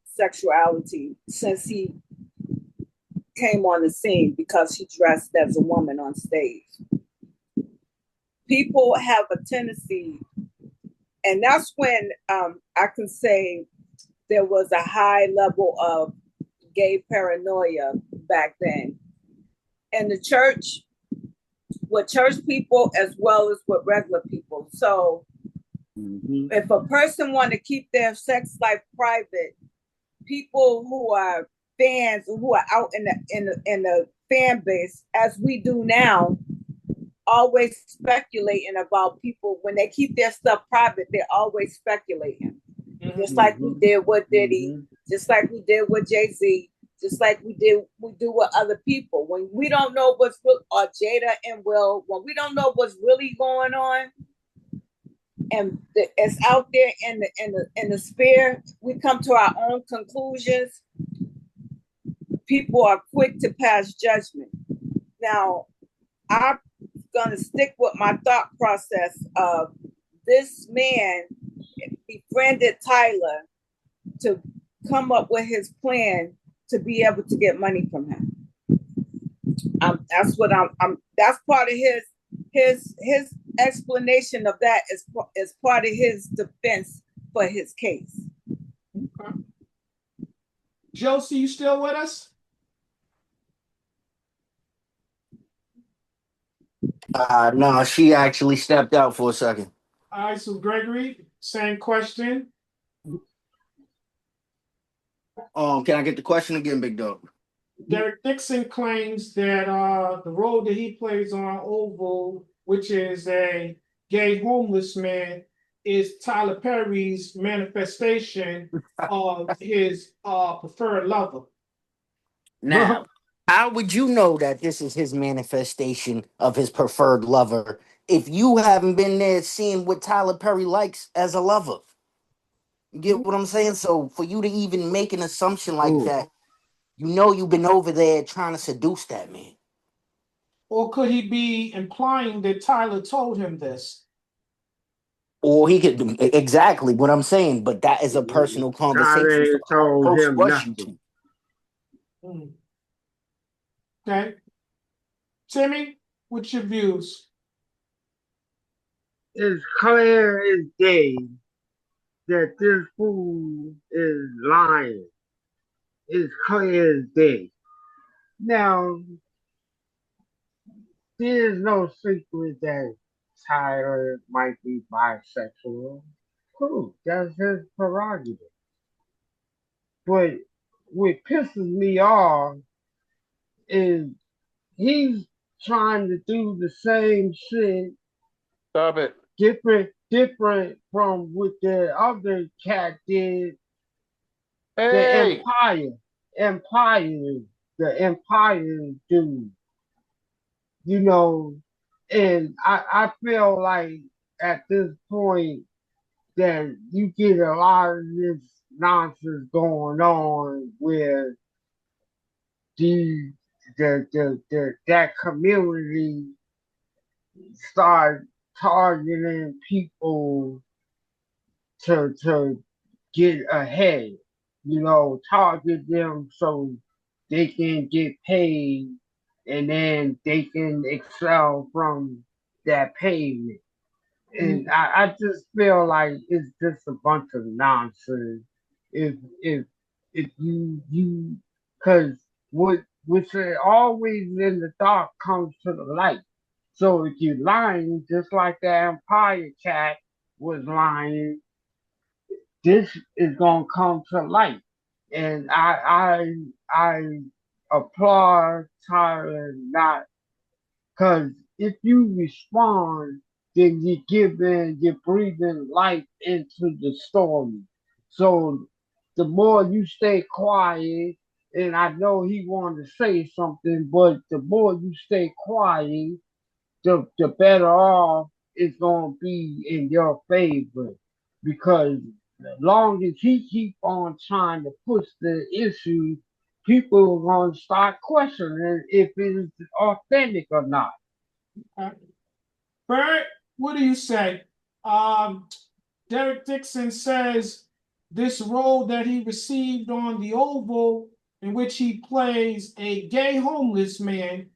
sexuality since he came on the scene because he dressed as a woman on stage. People have a tendency, and that's when I can say there was a high level of gay paranoia back then. And the church, with church people as well as with regular people. So if a person want to keep their sex life private, people who are fans who are out in the fan base, as we do now, always speculating about people. When they keep their stuff private, they're always speculating. Just like we did with Diddy, just like we did with Jay-Z, just like we do with other people. When we don't know what's real, or Jada and Will, when we don't know what's really going on, and it's out there in the sphere, we come to our own conclusions. People are quick to pass judgment. Now, I'm gonna stick with my thought process of this man befriended Tyler to come up with his plan to be able to get money from him. That's what that's part of his explanation of that is part of his defense for his case. Okay. Josie, you still with us? No, she actually stepped out for a second. All right, so Gregory, same question. Can I get the question again, Big Dog? Derek Dixon claims that the role that he plays on Oval, which is a gay homeless man, is Tyler Perry's manifestation of his preferred lover. Now, how would you know that this is his manifestation of his preferred lover if you haven't been there seeing what Tyler Perry likes as a lover? You get what I'm saying? So for you to even make an assumption like that, you know you've been over there trying to seduce that man. Or could he be implying that Tyler told him this? Or he could exactly what I'm saying, but that is a personal conversation Tyler for ain't told most him rush you nothing. to. Okay. Timmy, what's your views? It's clear as day that this fool is lying. It's clear as day. Now, there's no secret that Tyler might be bisexual. Cool, that's his prerogative. But what pisses me off is he's trying to do the same shit. Stop it. Different from what the other cat did. Hey! Empire, the Empire dude. You know, and I feel like at this point that you get a lot of this nonsense going on where the that community start targeting people to get ahead. Target them so they can get paid and then they can excel from that payment. And I just feel like it's just a bunch of nonsense. If if if you because what's always in the dark comes to the light. So if you're lying, just like the Empire cat was lying, this is gonna come to light. And I applaud Tyler not because if you respond, then you're breathing life into the story. So the more you stay quiet, and I know he wanted to say something, but the more you stay quiet, the better off it's gonna be in your favor. Because as long as he keep on trying to push the issue, people are gonna start questioning if it is authentic or not. Bert, what do you say? Derek Dixon says this role that he received on the Oval, in which he plays a gay homeless man,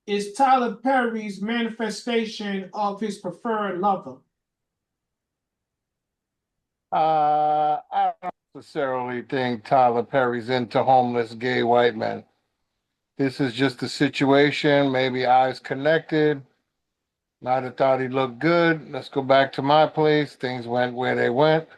is Tyler Perry's manifestation of his preferred lover. I don't necessarily think Tyler Perry's into homeless gay white men. This is just a situation, maybe eyes connected. Might have thought he looked good. Let's go back to my place. Things went where they went,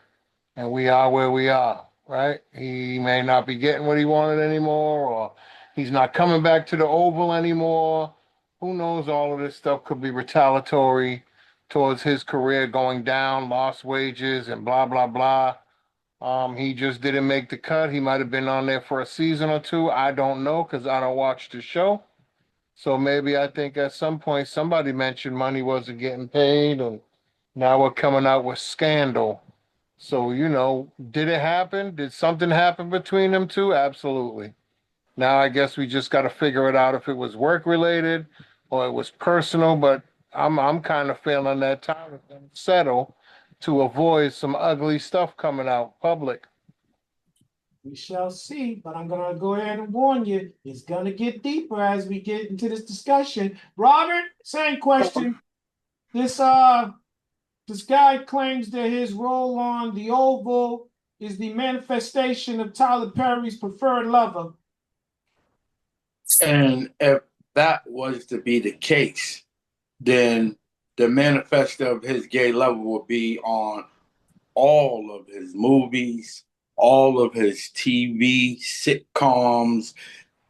and we are where we are, right? He may not be getting what he wanted anymore, or he's not coming back to the Oval anymore. Who knows? All of this stuff could be retaliatory towards his career going down, lost wages, and blah, blah, blah. He just didn't make the cut. He might have been on there for a season or two. I don't know because I don't watch the show. So maybe I think at some point somebody mentioned money wasn't getting paid, and now we're coming out with scandal. So, did it happen? Did something happen between them two? Absolutely. Now I guess we just got to figure it out if it was work related or it was personal, but I'm kind of feeling that Tyler's gonna settle to avoid some ugly stuff coming out public. We shall see, but I'm gonna go ahead and warn you, it's gonna get deeper as we get into this discussion. Robert, same question. This this guy claims that his role on the Oval is the manifestation of Tyler Perry's preferred lover. And if that was to be the case, then the manifesto of his gay lover would be on all of his movies, all of his TV sitcoms,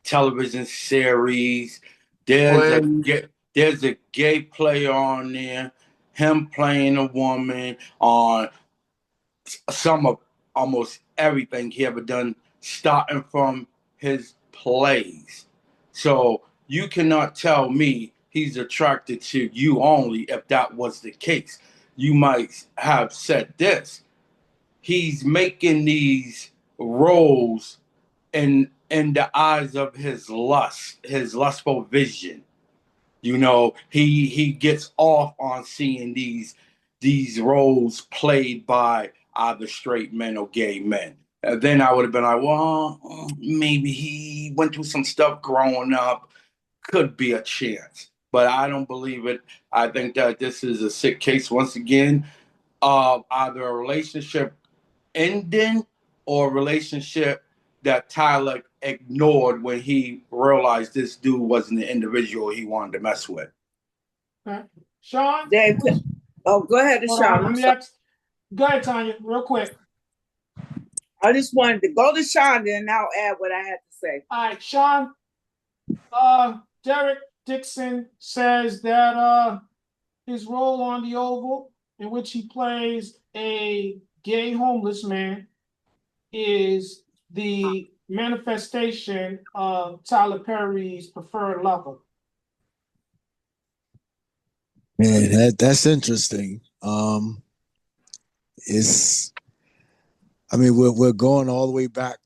television series. There's a Well, there's a gay player on there, him playing a woman on some of almost everything he ever done, starting from his plays. So you cannot tell me he's attracted to you only if that was the case. You might have said this. He's making these roles in the eyes of his lust, his lustful vision. He gets off on seeing these roles played by either straight men or gay men. Then I would have been like, well, maybe he went through some stuff growing up. Could be a chance, but I don't believe it. I think that this is a sick case once again of either a relationship ending or a relationship that Tyler ignored when he realized this dude wasn't the individual he wanted to mess with. Okay. Sean? Dave, go ahead, Hold Sean. on, let me ask. Go ahead, Tanya, real quick. I just wanted to go to Sean, and I'll add what I had to say. All right, Sean. Derek Dixon says that his role on the Oval, in which he plays a gay homeless man, is the manifestation of Tyler Perry's preferred lover. Man, that's interesting. It's I mean, we're going all the way back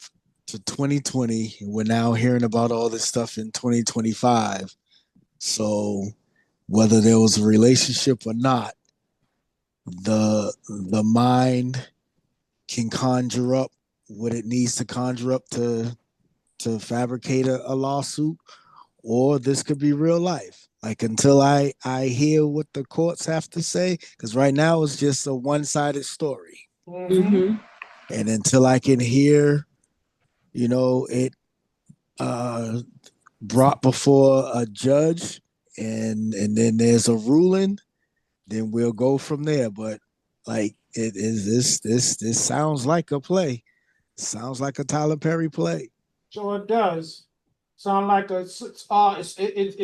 to 2020. And we're now hearing about all this stuff in 2025. So whether there was a relationship or not, the mind can conjure up what it needs to conjure up to fabricate a lawsuit, or this could be real life. Like until I hear what the courts have to say, because right now it's just a one-sided story. Mm-hmm. And until I can hear, it brought before a judge, and then there's a ruling, then we'll go from there. But like it is this sounds like a play. Sounds like a Tyler Perry play. So it does. Sound like it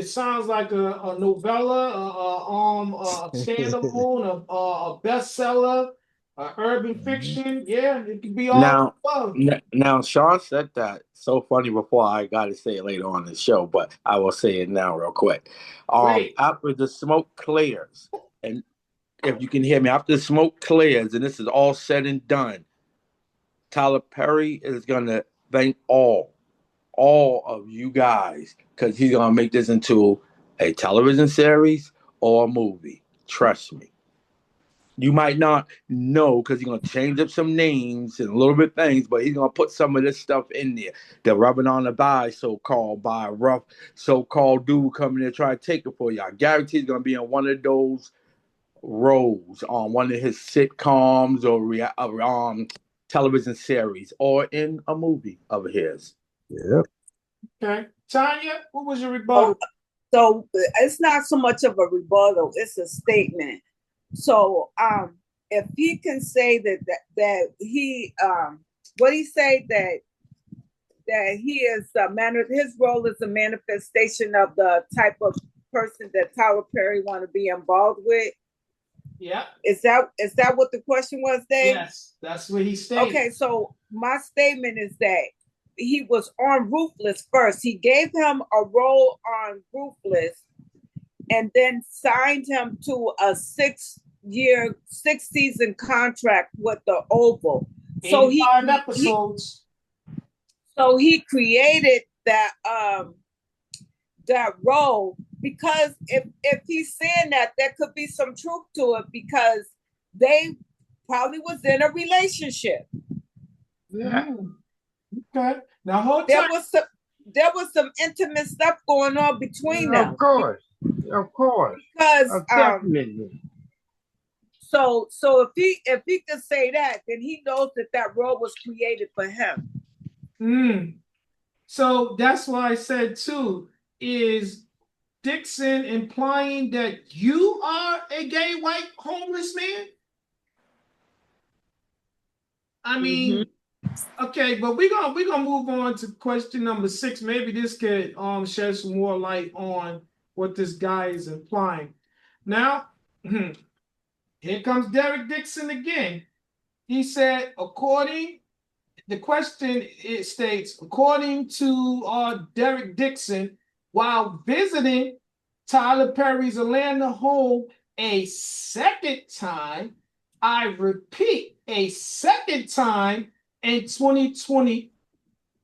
sounds like a novella, a standalone, a bestseller, a urban fiction. Yeah, it could be all Now, above. now, Sean said that so funny before. I got to say it later on in the show, but I will say it now real quick. Wait, After the smoke clears, and if you can hear me, after the smoke clears, and this is all said and done, Tyler Perry is gonna thank all of you guys, because he's gonna make this into a television series or a movie. Trust me. You might not know because he's gonna change up some names and a little bit things, but he's gonna put some of this stuff in there. They're rubbing on the thigh, so-called, by a rough so-called dude coming there trying to take it for you. I guarantee he's gonna be in one of those roles on one of his sitcoms or television series or in a movie of his. Yep. okay, Tanya, what was your Oh, rebuttal? so it's not so much of a rebuttal; it's a statement. So, if he can say that he what he say that he is his role is a manifestation of the type of person that Tyler Perry want to be involved with. Yeah. Is that what the question was, Dave? Yes, that's what he stated. Okay, so my statement is that he was on Ruthless first. He gave him a role on Ruthless and then signed him to a 6-season contract with the Oval. So 85 episodes. So he created that role because if he's saying that, there could be some truth to it because they probably was in a relationship. Yeah. Okay. Now hold There tight. was some intimate stuff going on between them. Of course. Because definitely. So if he could say that, then he knows that role was created for him. So that's why I said too, is Dixon implying that you are a gay white homeless man? I mean, okay, but we're gonna move on to question number 6. Maybe this could shed some more light on what this guy is implying. Now, here comes Derek Dixon again. He said, the question it states, according to Derek Dixon, while visiting Tyler Perry's Atlanta home a second time, I repeat, a second time in 2020,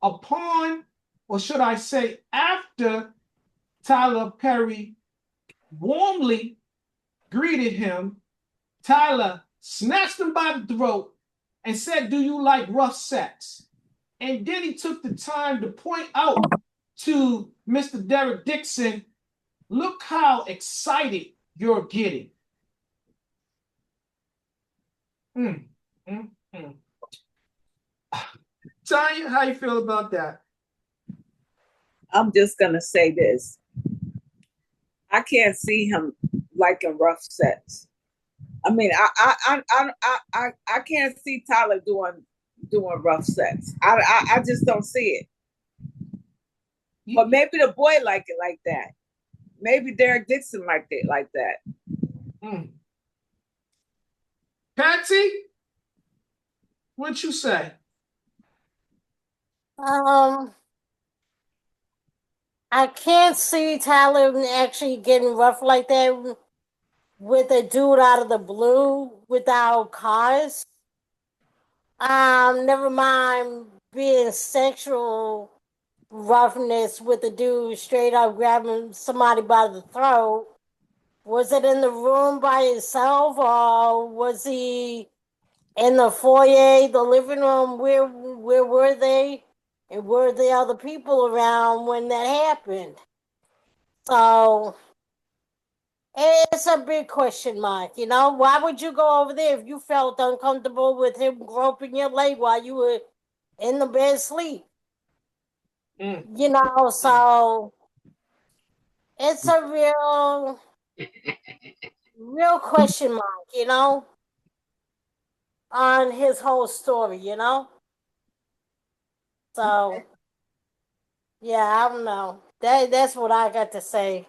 upon, or should I say, after Tyler Perry warmly greeted him, Tyler snatched him by the throat and said, "Do you like rough sex?" And then he took the time to point out to Mr. Derek Dixon, "Look how excited you're getting." Tanya, how you feel about that? I'm just gonna say this. I can't see him liking rough sex. I mean, I can't see Tyler doing rough sex. I just don't see it. But maybe the boy like it like that. Maybe Derek Dixon liked it like that. Patsy, what you say? I can't see Tyler actually getting rough like that with a dude out of the blue without cause. Never mind being sexual roughness with a dude straight up grabbing somebody by the throat. Was it in the room by himself, or was he in the foyer, the living room? Where were they? And were there other people around when that happened? So it's a big question mark, you know? Why would you go over there if you felt uncomfortable with him groping your leg while you were in the bed asleep? You know, so it's a real question mark, you know, on his whole story, you know? So yeah, I don't know. That's what I got to say.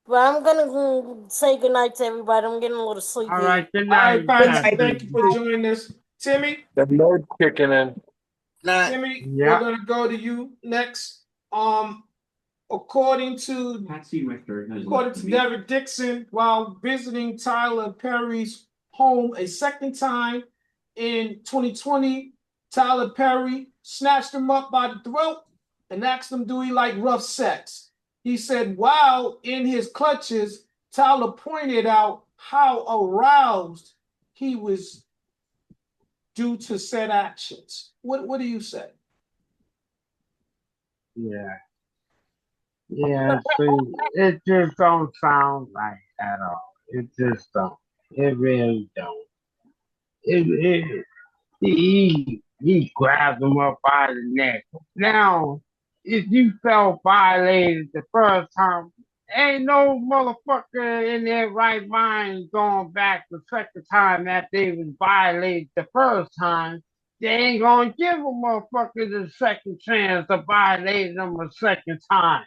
But I'm gonna say goodnight to everybody. I'm getting a little All sleepy. right, good All right, night, Good Fancy. night. Thank you for Captain. joining us. Timmy, The nerd kicking in. Nah, Timmy, we're Yeah. gonna go to you next. According to Derek Dixon, while visiting Tyler Perry's home a second time in 2020, Tyler Perry snatched him up by the throat and asked him, "Do he like rough sex?" He said, while in his clutches, Tyler pointed out how aroused he was due to said actions. What do you say? Yeah. Yeah, see, it just don't sound right at all. It just don't. It really don't. It he grabbed him up by the neck. Now, if you felt violated the first time, ain't no motherfucker in their right mind going back the second time that they was violated the first time. They ain't gonna give a motherfucker the second chance to violate them a second time.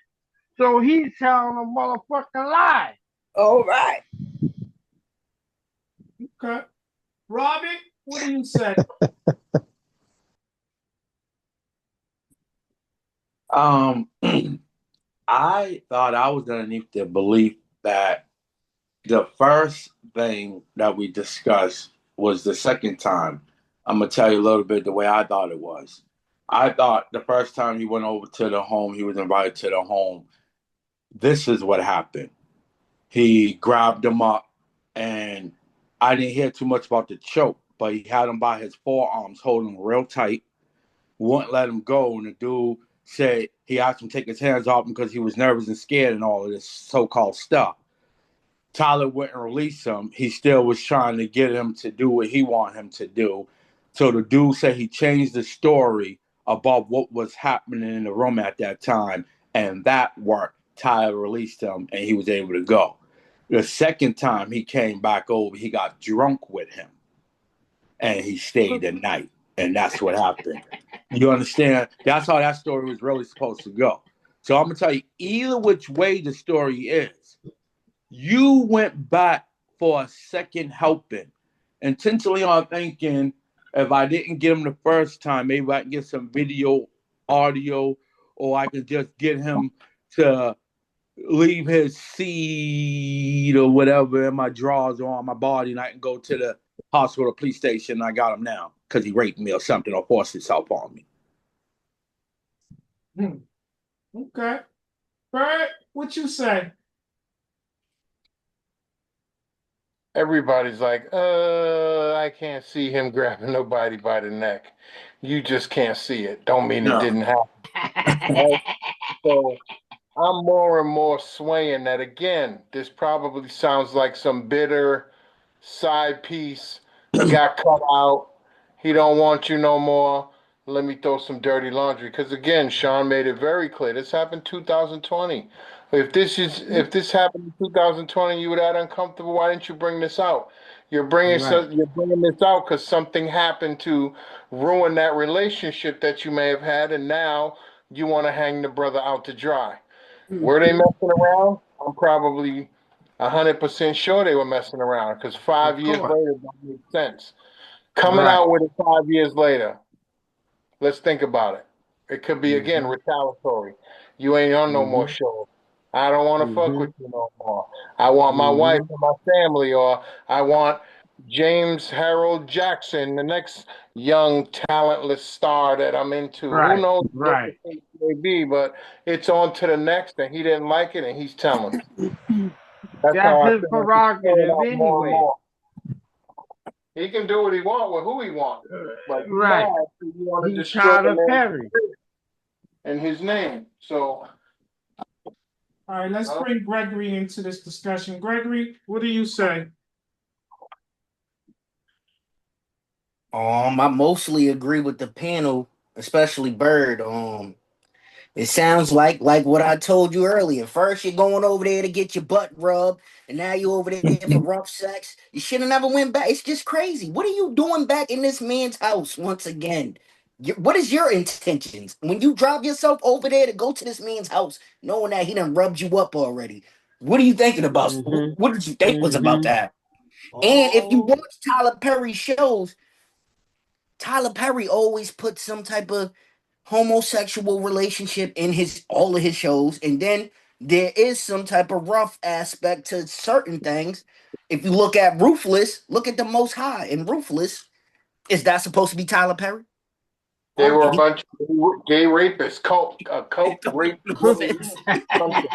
So he's telling a motherfucking lie. All right. Okay. Robbie, what do you say? I thought I was underneath the belief that the first thing that we discussed was the second time. I'm gonna tell you a little bit the way I thought it was. I thought the first time he went over to the home, he was invited to the home. This is what happened. He grabbed him up, and I didn't hear too much about the choke, but he had him by his forearms, holding him real tight, wouldn't let him go. And the dude said he asked him to take his hands off him because he was nervous and scared and all of this so-called stuff. Tyler wouldn't release him. He still was trying to get him to do what he wanted him to do. So the dude said he changed the story about what was happening in the room at that time, and that worked. Tyler released him, and he was able to go. The second time he came back over, he got drunk with him, and he stayed the night, and that's what happened. You understand? That's how that story was really supposed to go. So I'm gonna tell you, either which way the story is, you went back for a second helping. Intentionally on thinking, if I didn't get him the first time, maybe I can get some video, audio, or I can just get him to leave his seed or whatever in my drawers or on my body, and I can go to the hospital or police station and I got him now because he raped me or something or forced himself on me. Okay. Bird, what you say? Everybody's like, I can't see him grabbing nobody by the neck. You just can't see it. Don't mean it No. didn't happen. Right? So I'm more and more swaying that again. This probably sounds like some bitter side piece got cut out. He don't want you no more. Let me throw some dirty laundry. Because again, Sean made it very clear. This happened 2020. If this happened in 2020, you were that uncomfortable. Why didn't you bring this out? Right. You're bringing this out because something happened to ruin that relationship that you may have had, and now you want to hang the brother out to dry. Were they messing around? I'm probably 100% sure they were messing around because Of 5 years course. later don't make sense. Coming Right. out with it 5 years later, let's think about it. It could be again Mm-hmm. retaliatory. You ain't on no more Mm-hmm. shows. I don't want to fuck Mm-hmm. with you no more. I want my wife Mm-hmm. and my family, or I want James Harold Jackson, the next young talentless star that I'm into. Who Right. knows what the Right. case may be, but it's on to the next, and he didn't like it, and he's telling. That's That's how I his feel like he's playing prerogative out more and anyway. more. He can do what he wants with who he wants. But you Right. mad, so you want to He destroy the Tyler man's Perry. career and his name. So, All right, let's bring Gregory into this discussion. Gregory, what do you say? I mostly agree with the panel, especially Bird. It sounds like what I told you earlier. First, you're going over there to get your butt rubbed, and now you're over there for rough sex. You should have never went back. It's just crazy. What are you doing back in this man's house once again? What is your intentions when you drop yourself over there to go to this man's house, knowing that he done rubbed you up already? What are you thinking about? Mm-hmm. What did you think was about Mm-hmm. that? And if you Oh, watch Tyler Perry shows, Tyler Perry always puts some type of homosexual relationship in his all of his shows, and then there is some type of rough aspect to certain things. If you look at Ruthless, look at the Most High and Ruthless. Is that supposed to be Tyler Perry? they were a And bunch of gay rapists, cult rape offense. something.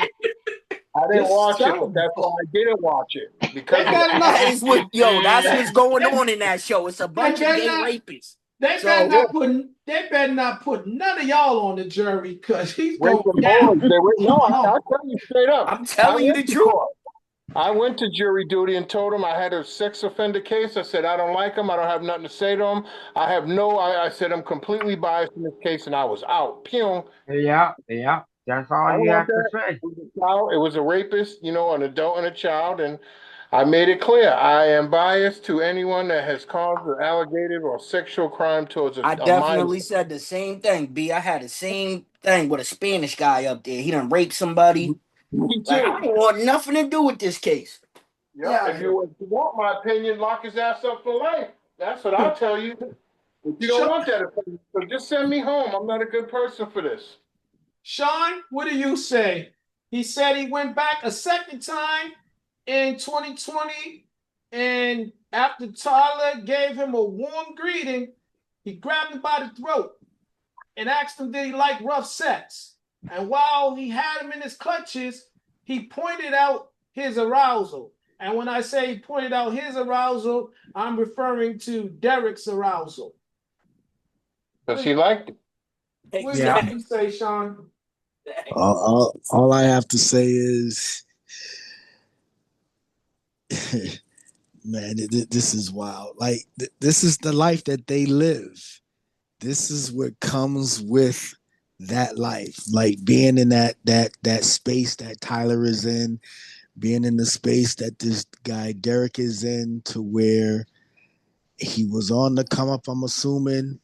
I didn't this watch it, but sounds. that's why I didn't watch it because They of better that. not. That is what that's They, what's going they, on in that show. It's a they bunch of better gay not. rapists. They better So Yeah, not put. They better not put none of y'all on the jury because he's going raping boys. down. They were no. Oh, I tell you straight up. I'm I telling you went the to truth. court. I went to jury duty and told him I had a sex offender case. I said I don't like him. I don't have nothing to say to him. I have no. I said I'm completely biased in this case, and I was out. Pew. Yeah, yeah. That's I all don't you want have to that. say. It was a child. It was a rapist. An adult and a child, and I made it clear I am biased to anyone that has caused or allegated or sexual crime towards I a minor. definitely said the same thing, B. I had the same thing with a Spanish guy up there. He done raped somebody. Me Like, too. I don't want nothing to do with this case. Yep. Yeah. If you want my opinion, lock his ass up for life. That's what I'll tell you. If you don't want that opinion, so just send me home. I'm not a good person for this. Sean, what do you say? He said he went back a second time in 2020, and after Tyler gave him a warm greeting, he grabbed him by the throat and asked him, did he like rough sex? And while he had him in his clutches, he pointed out his arousal. And when I say he pointed out his arousal, I'm referring to Derek's arousal. Because he liked it. What do Yeah. you say, Sean? All I have to say is, man, this is wild. Like this is the life that they live. This is what comes with that life. Like being in that space that Tyler is in, being in the space that this guy Derek is in, to where he was on the come up. I'm assuming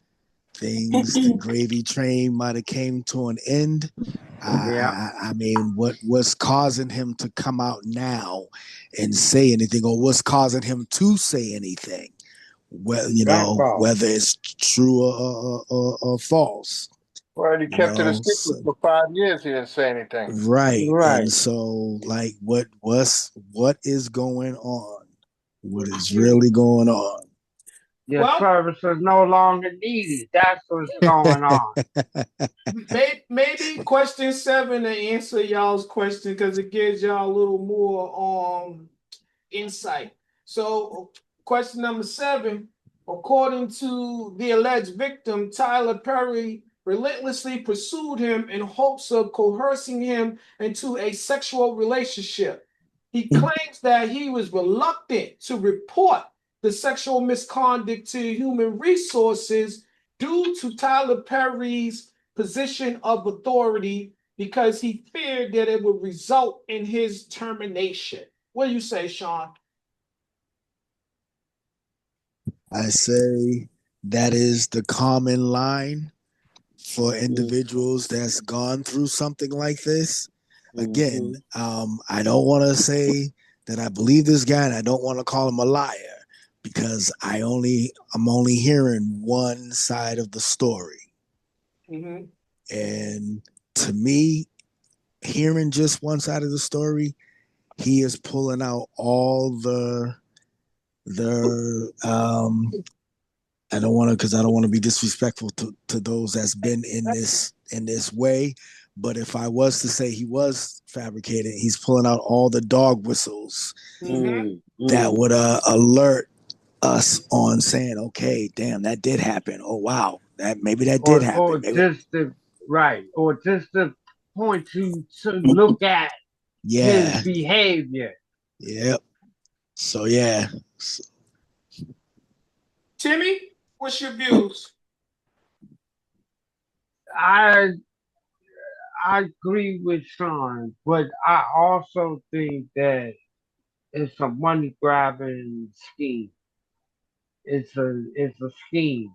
the gravy train might have came to an end. Yeah. I mean, what's causing him to come out now and say anything, or what's causing him to say anything? Well, Blackball. whether it's true or false. Well, he kept it a secret So, for 5 years. He didn't say anything. right. And Right. so, like, what is going on? What is really going on? Your Well, service is no longer needed. That's what's going on. maybe question 7 to answer y'all's question because it gives y'all a little more insight. So, question number 7, according to the alleged victim, Tyler Perry relentlessly pursued him in hopes of coercing him into a sexual relationship. He claims that he was reluctant to report the sexual misconduct to human resources due to Tyler Perry's position of authority because he feared that it would result in his termination. What do you say, Sean? I say that is the common line for individuals that's gone through something like this. Again, I don't want to say that I believe this guy, and I don't want to call him a liar because I'm only hearing one side of the story. Mm-hmm. And to me, hearing just one side of the story, he is pulling out all the I don't want to be disrespectful to those that's been in this way, But if I was to say he was fabricating, he's pulling out all the dog whistles that would alert us on saying, okay, damn, that did happen. Oh wow, that did happen. or just to right, or just to point you to look at his Yeah, behavior. yep. So yeah, Timmy, what's your views? I I agree with Sean, but I also think that it's a money grabbing scheme. It's a scheme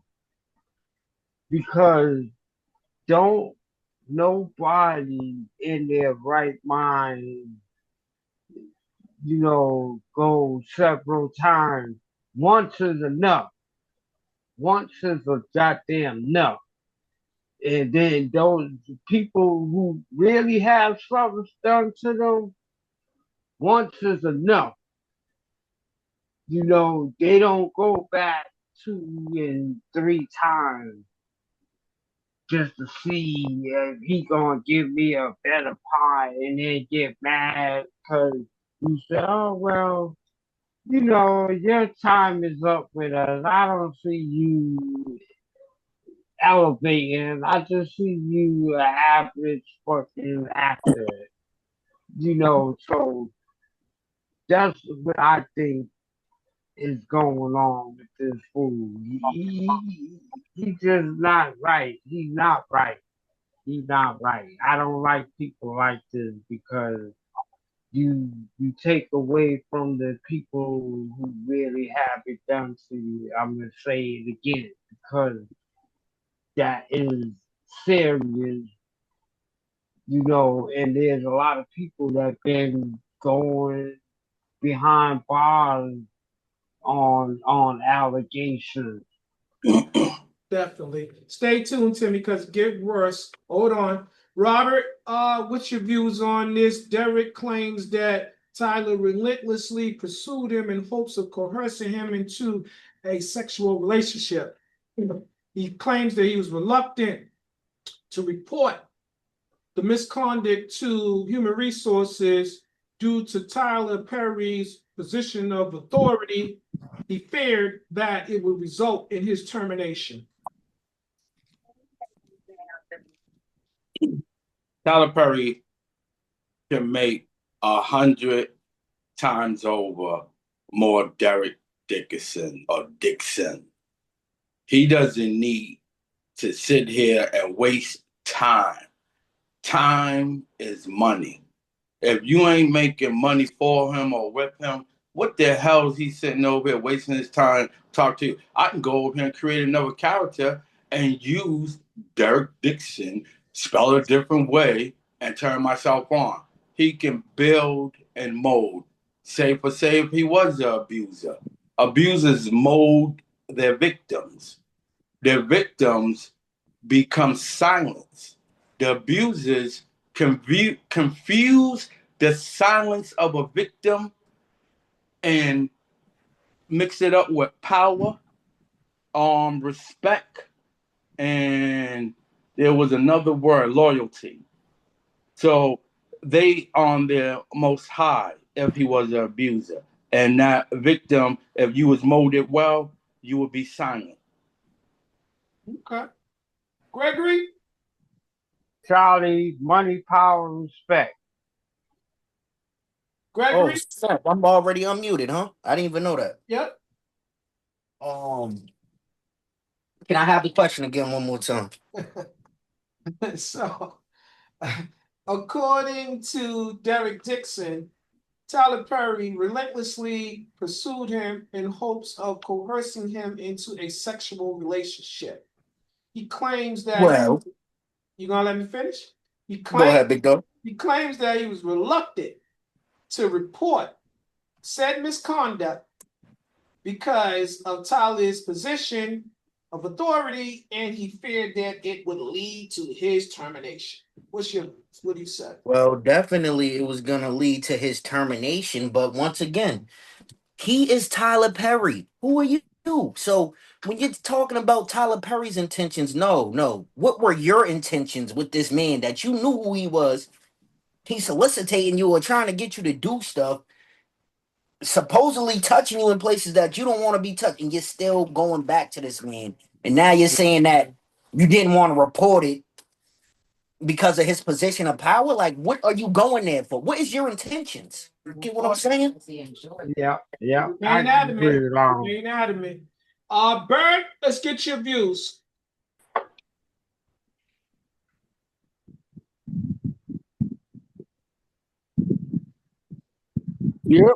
because don't nobody in their right mind, go several times. Once is enough. Once is a goddamn enough. And then those people who really have something done to them, once is enough. They don't go back 2 and 3 times just to see if he gonna give me a better pie and then get mad because you said, oh well, your time is up with us. I don't see you elevating. I just see you an average fucking actor. So that's what I think is going on with this fool. He just not right. He's not right. He's not right. I don't like people like this because you take away from the people who really have it done to you. I'm gonna say it again because that is serious, and there's a lot of people that been going behind bars on allegations. Definitely. Stay tuned, Timmy, because it get worse. Hold on. Robert, what's your views on this? Derek claims that Tyler relentlessly pursued him in hopes of coercing him into a sexual relationship. He claims that he was reluctant to report the misconduct to human resources due to Tyler Perry's position of authority. He feared that it would result in his termination. Tyler Perry can make 100 times over more Derek Dickinson or Dixon. He doesn't need to sit here and waste time. Time is money. If you ain't making money for him or with him, what the hell is he sitting over here wasting his time talk to you? I can go over here and create another character and use Derek Dixon, spell it a different way, and turn myself on. He can build and mold. Say for say if he was an abuser. Abusers mold their victims. Their victims become silence. The abusers confuse the silence of a victim and mix it up with power, respect, and there was another word, loyalty. So they on their most high if he was an abuser. And that victim, if you was molded well, you would be silent. Okay. Gregory? Charlie, money, power, respect. Oh, Gregory? snap. I'm already unmuted, huh? I didn't even know that. Yep. Um, can I have the question again one more time? So, according to Derek Dixon, Tyler Perry relentlessly pursued him in hopes of coercing him into a sexual relationship. He claims that Well, you gonna let me finish? go ahead, big dog. He claims that he was reluctant to report said misconduct because of Tyler's position of authority, and he feared that it would lead to his termination. What do you say? Well, definitely it was gonna lead to his termination, but once again, he is Tyler Perry. Who are you So when you're talking about Tyler Perry's intentions, no. What were your intentions with this man that you knew who he was? He's soliciting you or trying to get you to do stuff, supposedly touching you in places that you don't want to be touched, and you're still going back to this man. And now you're saying that you didn't want to report it because of his position of power. Like, what are you going there for? What is your intentions? You get what I'm saying? Yeah, I Ain't out of me. agree with all. Ain't out of me. Bert, let's get your views. Yep.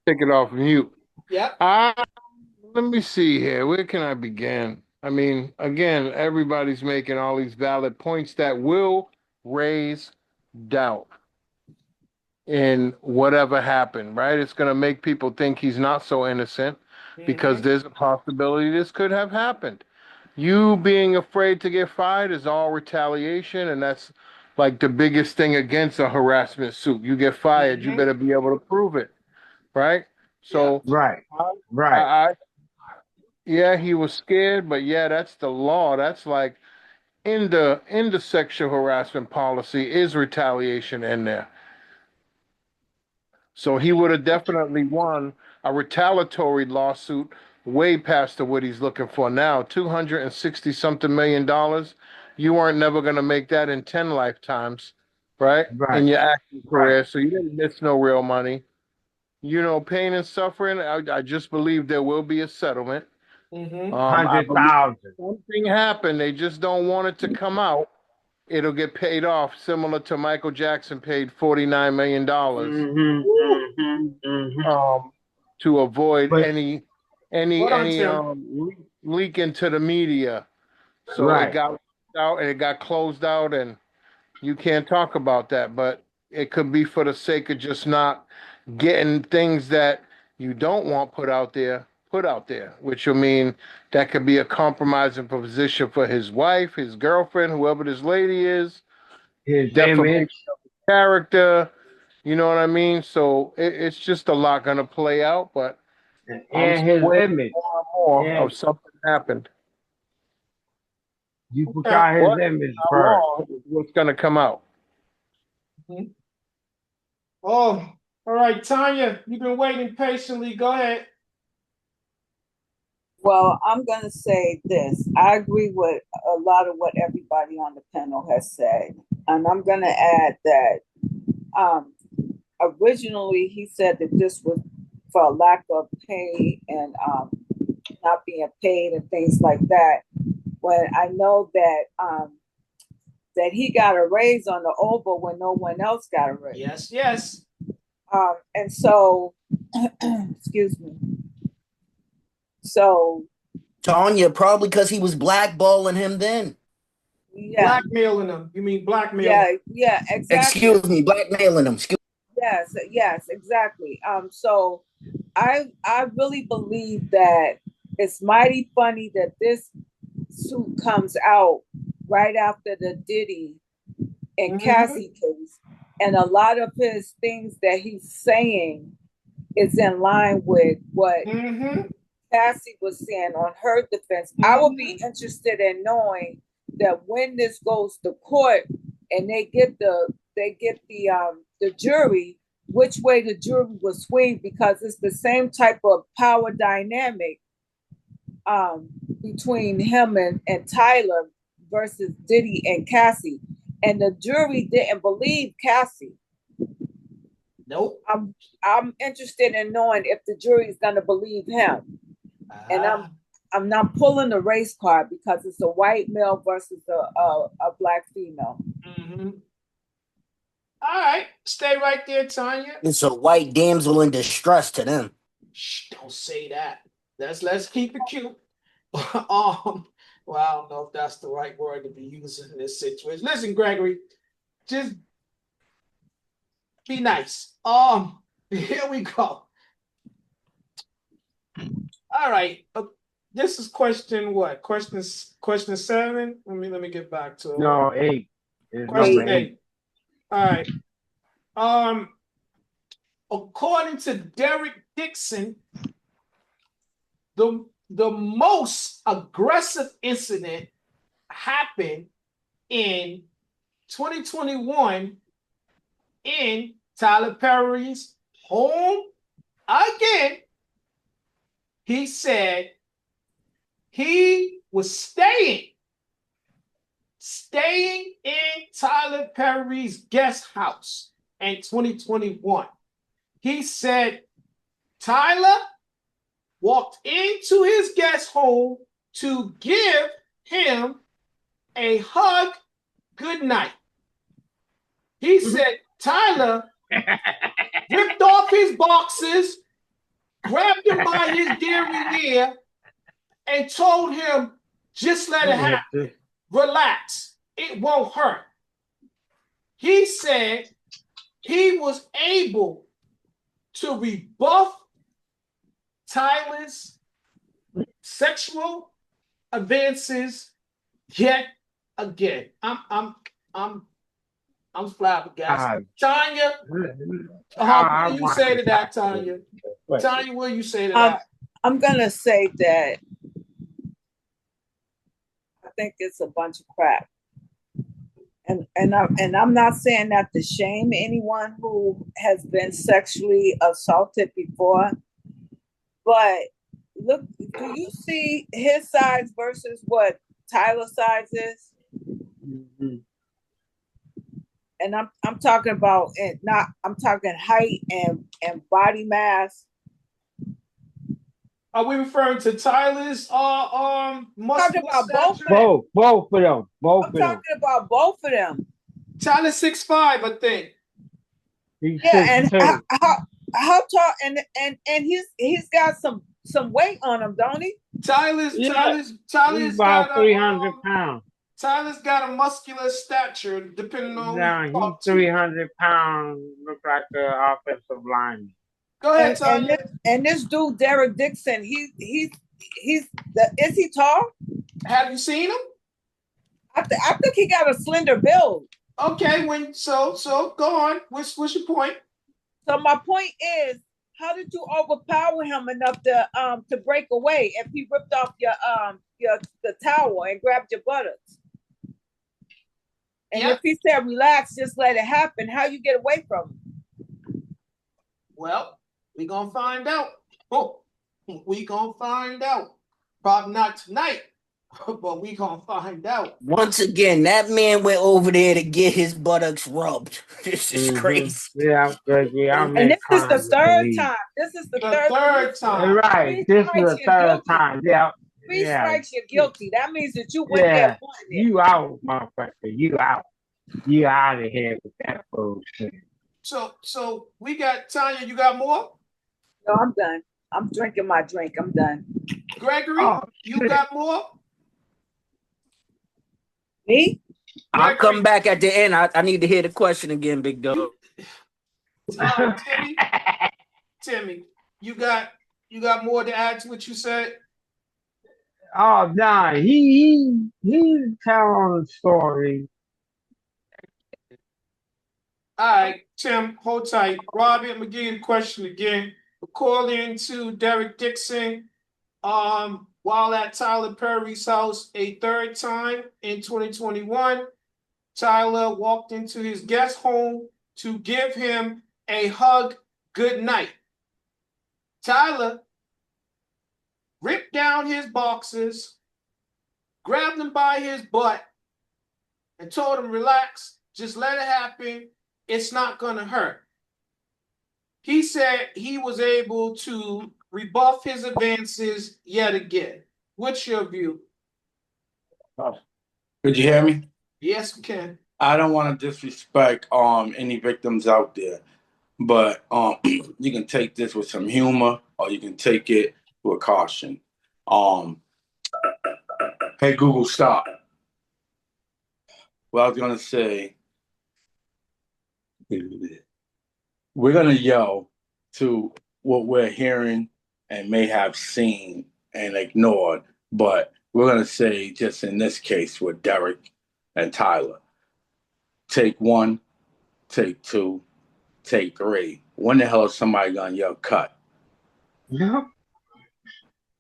Take it off mute. Yep. Let me see here. Where can I begin? I mean, again, everybody's making all these valid points that will raise doubt in whatever happened, right? It's going to make people think he's not so innocent because there's a possibility this could have happened. You being afraid to get fired is all retaliation, and that's like the biggest thing against a harassment suit. You get fired, you better be able to prove it, right? So, Right. I yeah, he was scared, but yeah, that's the law. That's like in the sexual harassment policy is retaliation in there. So he would have definitely won a retaliatory lawsuit way past what he's looking for now. 260 something $1 million. You aren't never gonna make that in 10 lifetimes, right? In your acting career. So you didn't miss no real money. Pain and suffering. I just believe there will be a settlement. I believe 100,000. something happened. They just don't want it to come out. It'll get paid off, similar to Michael Jackson paid $49 million to avoid But any leak into the media. So it got out and it got closed out, and you can't talk about that. But it could be for the sake of just not getting things that you don't want put out there, which will mean that could be a compromising position for his wife, his girlfriend, whoever this lady is, his defamation image of character. You know what I mean? So it's just a lot going to play out, but I'm and his waiting image. more and more Yeah, of something happened. you forgot his What? image How first. long is what's going to come out? Oh, all right, Tanya, you've been waiting patiently. Go ahead. Well, I'm going to say this. I agree with a lot of what everybody on the panel has said. And I'm going to add that originally he said that this was for a lack of pay and not being paid and things like that. When I know that he got a raise on the Oval when no one else got a raise. Yes. And so, excuse me. So, Tanya, probably because he was blackballing him then. Yeah. Blackmailing them. You mean blackmailing? Yeah, exactly. Excuse me, blackmailing him. Yes, exactly. So I really believe that it's mighty funny that this suit comes out right after the Diddy and Cassie case, and a lot of his things that he's saying is in line with what Cassie was saying on her defense. I would be interested in knowing that when this goes to court and they get the jury, which way the jury will swing, because it's the same type of power dynamic between him and Tyler versus Diddy and Cassie. And the jury didn't believe Cassie. Nope. I'm interested in knowing if the jury is gonna believe him. And I'm not pulling the race card because it's a white male versus a black female. All right, stay right there, Tanya. It's a white damsel in distress to them. Shh, don't say that. Let's keep it cute. Well, I don't know if that's the right word to be using in this situation. Listen, Gregory, just be nice. Here we go. All right. This is question what? Question 7. Let me get back to it. No, 8. It's Question number 8. All right. According to Derek Dixon, the the most aggressive incident happened in 2021 in Tyler Perry's home again. He said he was staying in Tyler Perry's guest house in 2021. He said Tyler walked into his guest home to give him a hug good night. He said Tyler ripped off his boxes, grabbed him by his derriere, and told him, just let it happen. Relax. It won't hurt. He said he was able to rebuff Tyler's sexual advances yet again. I'm flabbergasted. Tanya, what do you say to that, Tanya? Tanya, what do you say to that? I'm gonna say that I think it's a bunch of crap. And I'm not saying that to shame anyone who has been sexually assaulted before, but look, do you see his size versus what Tyler's size is? Mm-hmm. And I'm talking about I'm talking height and body mass. Are we referring to Tyler's muscular stature? Both of them. I'm talking about both of them. Tyler's 6'5", I think. He's and how tall and he's got some weight on him, don't he? Tyler's about 300 pounds. Tyler's got a muscular stature, depending on he's 300 pounds. Look like the offensive lineman. Go ahead, Tanya. And this dude, Derek Dixon, is he tall? Have you seen him? I think he got a slender build. Okay, so go on. What's your point? So my point is, how did you overpower him enough to break away if he ripped off the towel and grabbed your buttocks? And if he said relax, just let it happen, how you get away from him? Well, we're gonna find out. We gonna find out. Probably not tonight, but we gonna find out. Once again, that man went over there to get his buttocks rubbed. This is crazy. Yeah, and this is the third time. This is the third time. Right. This is the third time. Yeah. Three strikes, you're guilty. That means that you went there. You out, motherfucker. You out. You out of here with that bullshit. So we got Tanya. You got more? No, I'm done. I'm drinking my drink. I'm done. Gregory, you got more? Me? I'll come back at the end. I need to hear the question again, big dog. Timmy, you got more to add to what you said? Oh no, he's telling the story. All right, Tim, hold tight. Robbie, I'm gonna give you the question again. According to Derek Dixon, while at Tyler Perry's house a third time in 2021, Tyler walked into his guest home to give him a hug good night. Tyler ripped down his boxers, grabbed him by his butt, and told him, relax, just let it happen. It's not gonna hurt. He said he was able to rebuff his advances yet again. What's your view? Could you hear me? Yes, we can. I don't want to disrespect any victims out there, but you can take this with some humor or you can take it with caution. Hey Google, stop. Well, I was gonna say, we're gonna yell to what we're hearing and may have seen and ignored, but we're gonna say just in this case with Derek and Tyler. Take one, take two, take three. When the hell is somebody gonna yell cut? Yep.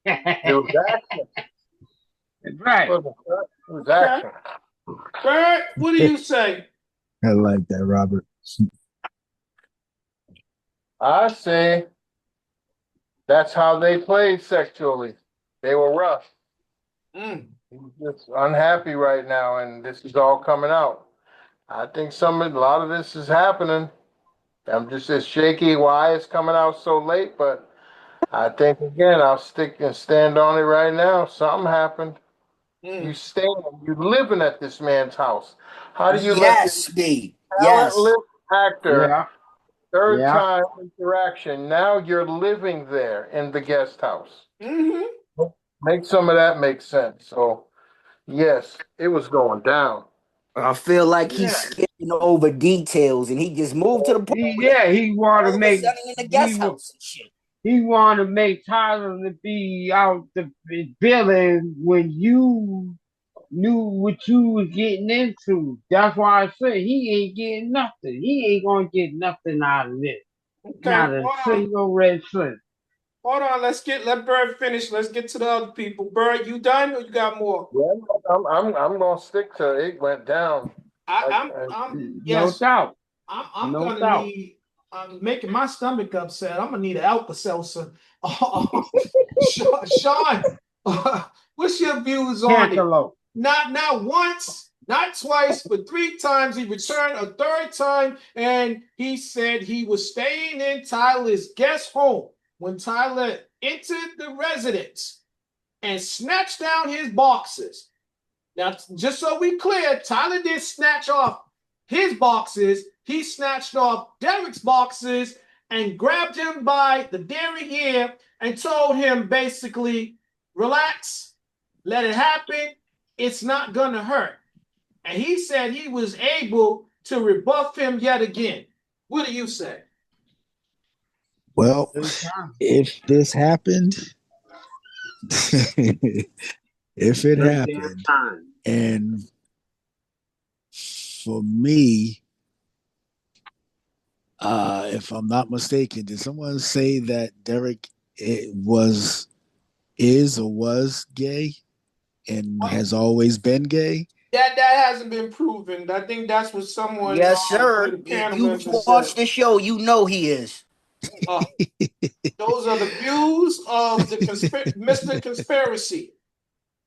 It was action. Right. It was Okay. action. Bert, what do you say? I like that, Robert. I say that's how they played sexually. They were rough. Mm. He's just unhappy right now, and this is all coming out. I think a lot of this is happening. I'm just as shaky why it's coming out so late, but I think again I'll stick and stand on it right now. Something happened. You Mm. you living at this man's house. How do you let this Yes, B. Yes. talentless actor Yeah. third Yeah. time interaction? Now you're living there in the guest house. Mm-hmm. Make some of that make sense. So yes, it was going down. I feel like he's Yeah. skipping over details and he just moved to the point where Yeah. He want to all of a make. sudden in the He guest wa- house and shit. he want to make Tyler to be out the villain when you knew what you was getting into. That's why I said he ain't getting nothing. He ain't gonna get nothing out of this. Okay. Not a Hold on. single red cent. Hold on. Let Bird finish. Let's get to the other people. Bird, you done or you got more? Yeah, I'm gonna stick to it. Went down. I'm No yes. doubt. I'm No gonna doubt. need. I'm making my stomach upset. I'm gonna need an Alka Seltzer. Sean, what's your views on it? Cantaloupe. Not once, not twice, but three times. He returned a third time, and he said he was staying in Tyler's guest home when Tyler entered the residence and snatched down his boxes. Now, just so we clear, Tyler didn't snatch off his boxes. He snatched off Derek's boxes and grabbed him by the derriere and told him basically, relax, let it happen. It's not going to hurt. And he said he was able to rebuff him yet again. What do you say? Well, Three times. if this happened, if it Three damn happened, times. and for me, if I'm not mistaken, did someone say that Derek is or was gay and has always been gay? That hasn't been proven. I think that's what someone, Yes, one of sir. the panel You members watch said. the show, you know he is. Uh, those are the views of the Mr. Conspiracy.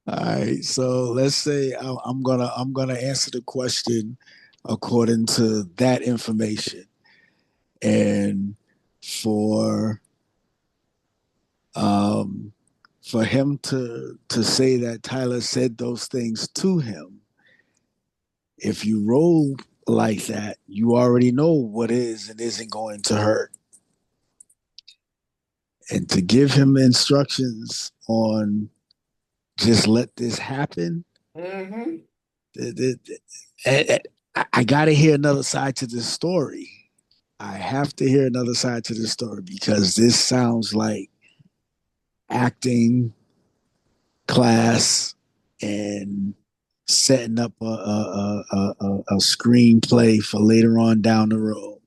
All right, so let's say I'm gonna answer the question according to that information, and for um for him to say that Tyler said those things to him, if you roll like that, you already know what is and isn't going to hurt, and to give him instructions on just let this happen. Mm-hmm. I got to hear another side to this story. I have to hear another side to this story because this sounds like acting class and setting up a screenplay for later on down the road.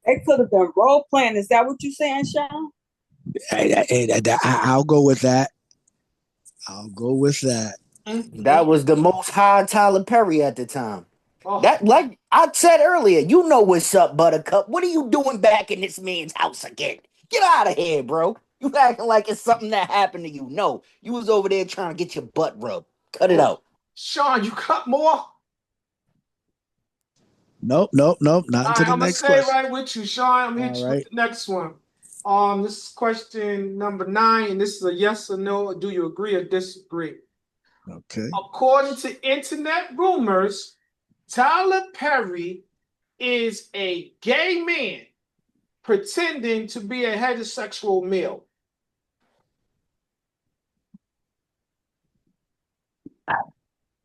It could have been role playing. Is that what you're saying, Sean? I'll go with that. I'll go with that. That was the most high Tyler Perry at the time. Oh, That, like I said earlier, you know what's up, Buttercup. What are you doing back in this man's house again? Get out of here, bro. You acting like it's something that happened to you. No, you was over there trying to get your butt rubbed. Cut it oh, out. Sean, you cut more. Nope, nope, nope. Not All into right, the I'm gonna next stay question. right with you, Sean. I'm gonna hit All you with right. the next one. This is question number 9, and this is a yes or no. Do you agree or disagree? Okay. According to internet rumors, Tyler Perry is a gay man pretending to be a heterosexual male.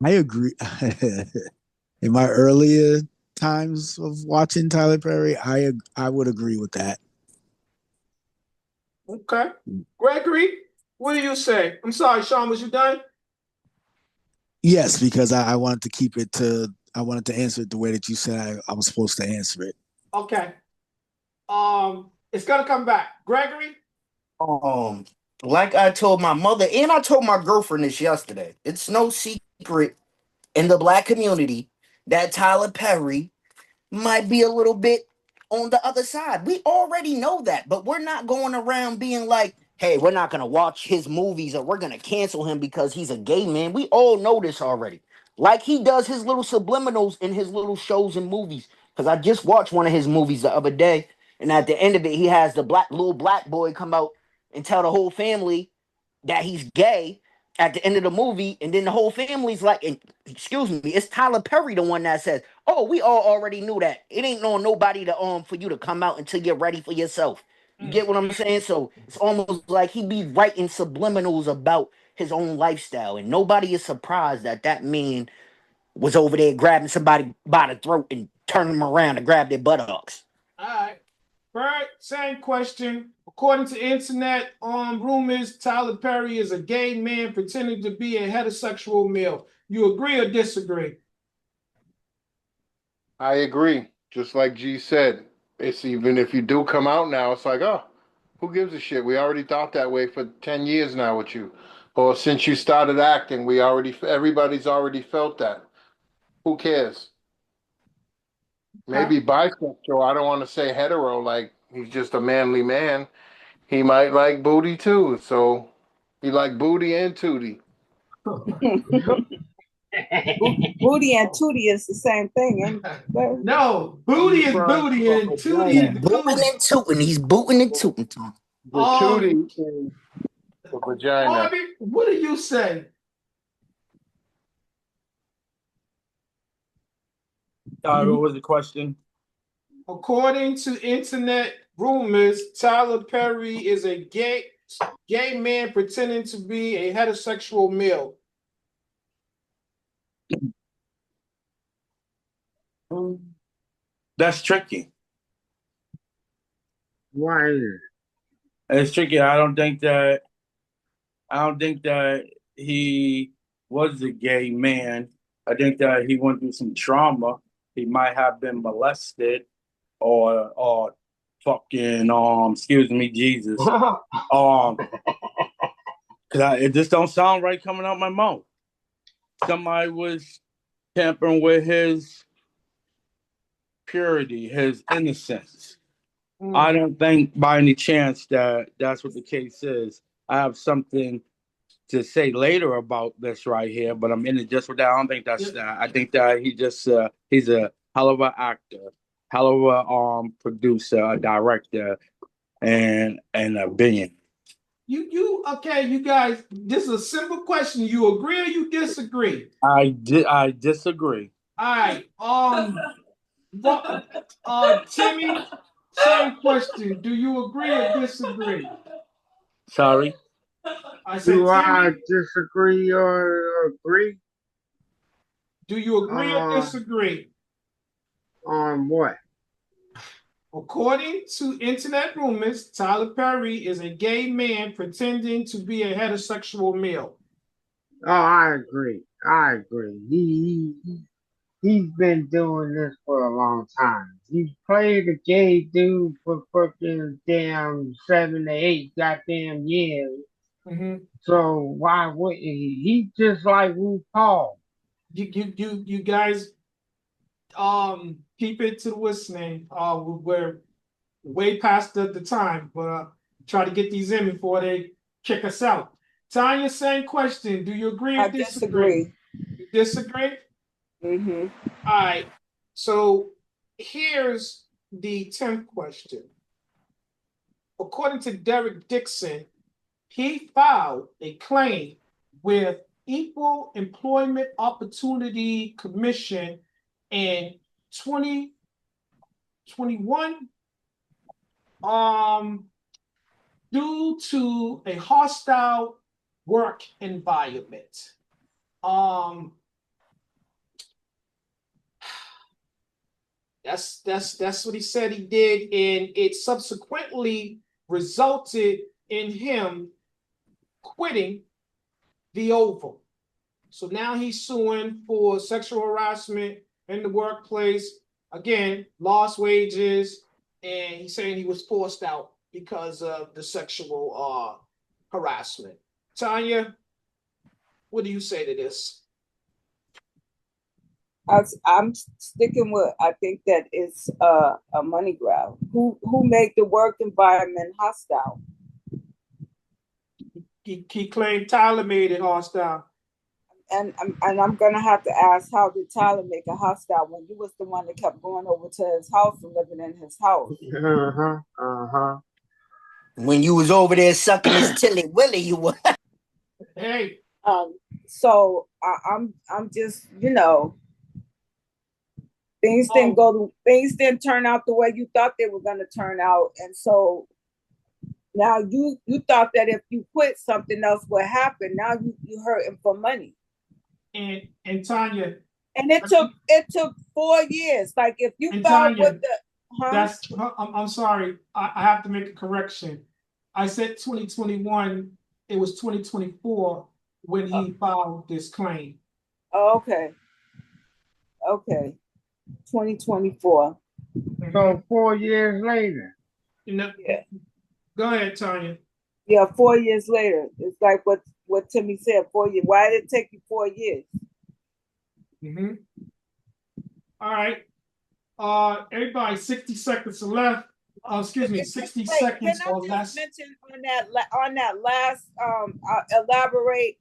I agree. In my earlier times of watching Tyler Perry, I would agree with that. Okay. Gregory, what do you say? I'm sorry, Sean, was you done? Yes, because I wanted to keep it to I wanted to answer it the way that you said I was supposed to answer it. Okay. It's gonna come back. Gregory? Um, like I told my mother and I told my girlfriend this yesterday. It's no secret in the black community that Tyler Perry might be a little bit on the other side. We already know that, but we're not going around being like, hey, we're not going to watch his movies or we're going to cancel him because he's a gay man. We all know this already. Like he does his little subliminals in his little shows and movies. Because I just watched one of his movies the other day, and at the end of it, he has the little black boy come out and tell the whole family that he's gay at the end of the movie, and then the whole family's like, and, excuse me, it's Tyler Perry the one that says, "Oh, we all already knew that. It ain't on nobody to for you to come out until you're ready for yourself." You get what I'm saying? So it's almost like he be writing subliminals about his own lifestyle, and nobody is surprised that that man was over there grabbing somebody by the throat and turning them around to grab their buttocks. All right. Bert, same question. According to internet rumors, Tyler Perry is a gay man pretending to be a heterosexual male. You agree or disagree? I agree. Just like G said, it's even if you do come out now, it's like, oh, who gives a shit? We already thought that way for 10 years now with you. Or since you started acting, everybody's already felt that. Who cares? Okay. Maybe bisexual. I don't want to say hetero, like he's just a manly man. He might like booty too. So he like booty and tootie. Booty and Tootie is the same thing, ain't it? No, I'm booty is referring booty to a and He's tootie vagina. is booting cootie. and tooting. He's booting and tooting. Tom. The Um, tootie is the vagina. Harvey, what do you say? What was the question? According to internet rumors, Tyler Perry is a gay man pretending to be a heterosexual male. That's tricky. Why is it? It's tricky. I don't think that he was a gay man. I think that he went through some trauma. He might have been molested or fucking excuse me, Jesus. It just don't sound right coming out my mouth. Somebody was tampering with his purity, his innocence. I don't think by any chance that that's what the case is. I have something to say later about this right here, but I'm in it just with that. I don't think that's that. I think that he's a hell of an actor, hell of a producer, a director, and a being. You okay, you guys, this is a simple question. You agree or you disagree? I disagree. All right. Timmy, same question. Do you agree or disagree? Sorry. I said, Do I Timmy, disagree or agree? do you agree or Uh, disagree? on what? According to internet rumors, Tyler Perry is a gay man pretending to be a heterosexual male. Oh, I agree. I agree. He's been doing this for a long time. He's played a gay dude for fucking damn 7 to 8 goddamn years. Mm-hmm. So why wouldn't he? He's just like RuPaul. You guys keep it to what's name. We're way past the time, but try to get these in before they kick us out. Tanya, same question. Do you agree or I disagree? disagree. You disagree? Mm-hmm. All right. So here's the 10th question. According to Derek Dixon, he filed a claim with Equal Employment Opportunity Commission in 2021 due to a hostile work environment. That's what he said he did, and it subsequently resulted in him quitting the Oval. So now he's suing for sexual harassment in the workplace. Again, lost wages, and he's saying he was forced out because of the sexual harassment. Tanya, what do you say to this? I'm sticking with. I think that it's a money grab. Who made the work environment hostile? He claimed Tyler made it hostile. And I'm gonna have to ask, how did Tyler make it hostile when you was the one that kept going over to his house and living in his house? When you was over there sucking his tilly willy, you were. Hey. So I'm just, things didn't turn out the way you thought they were gonna turn out, and so now you thought that if you quit, something else would happen. Now you hurting for money. And Tanya, and it took 4 years. Like if you filed with the I'm sorry, I have to make a correction. I said 2021, it was 2024 when he filed this claim. Oh, okay, 2024. So 4 years later. Yeah. Go ahead, Tanya. Yeah, 4 years later. It's like what Timmy said, 4 years. Why did it take you 4 years? Mm-hmm. All right. Everybody, 60 seconds left. Excuse me, 60 seconds or less. Can I just mention on that last elaborate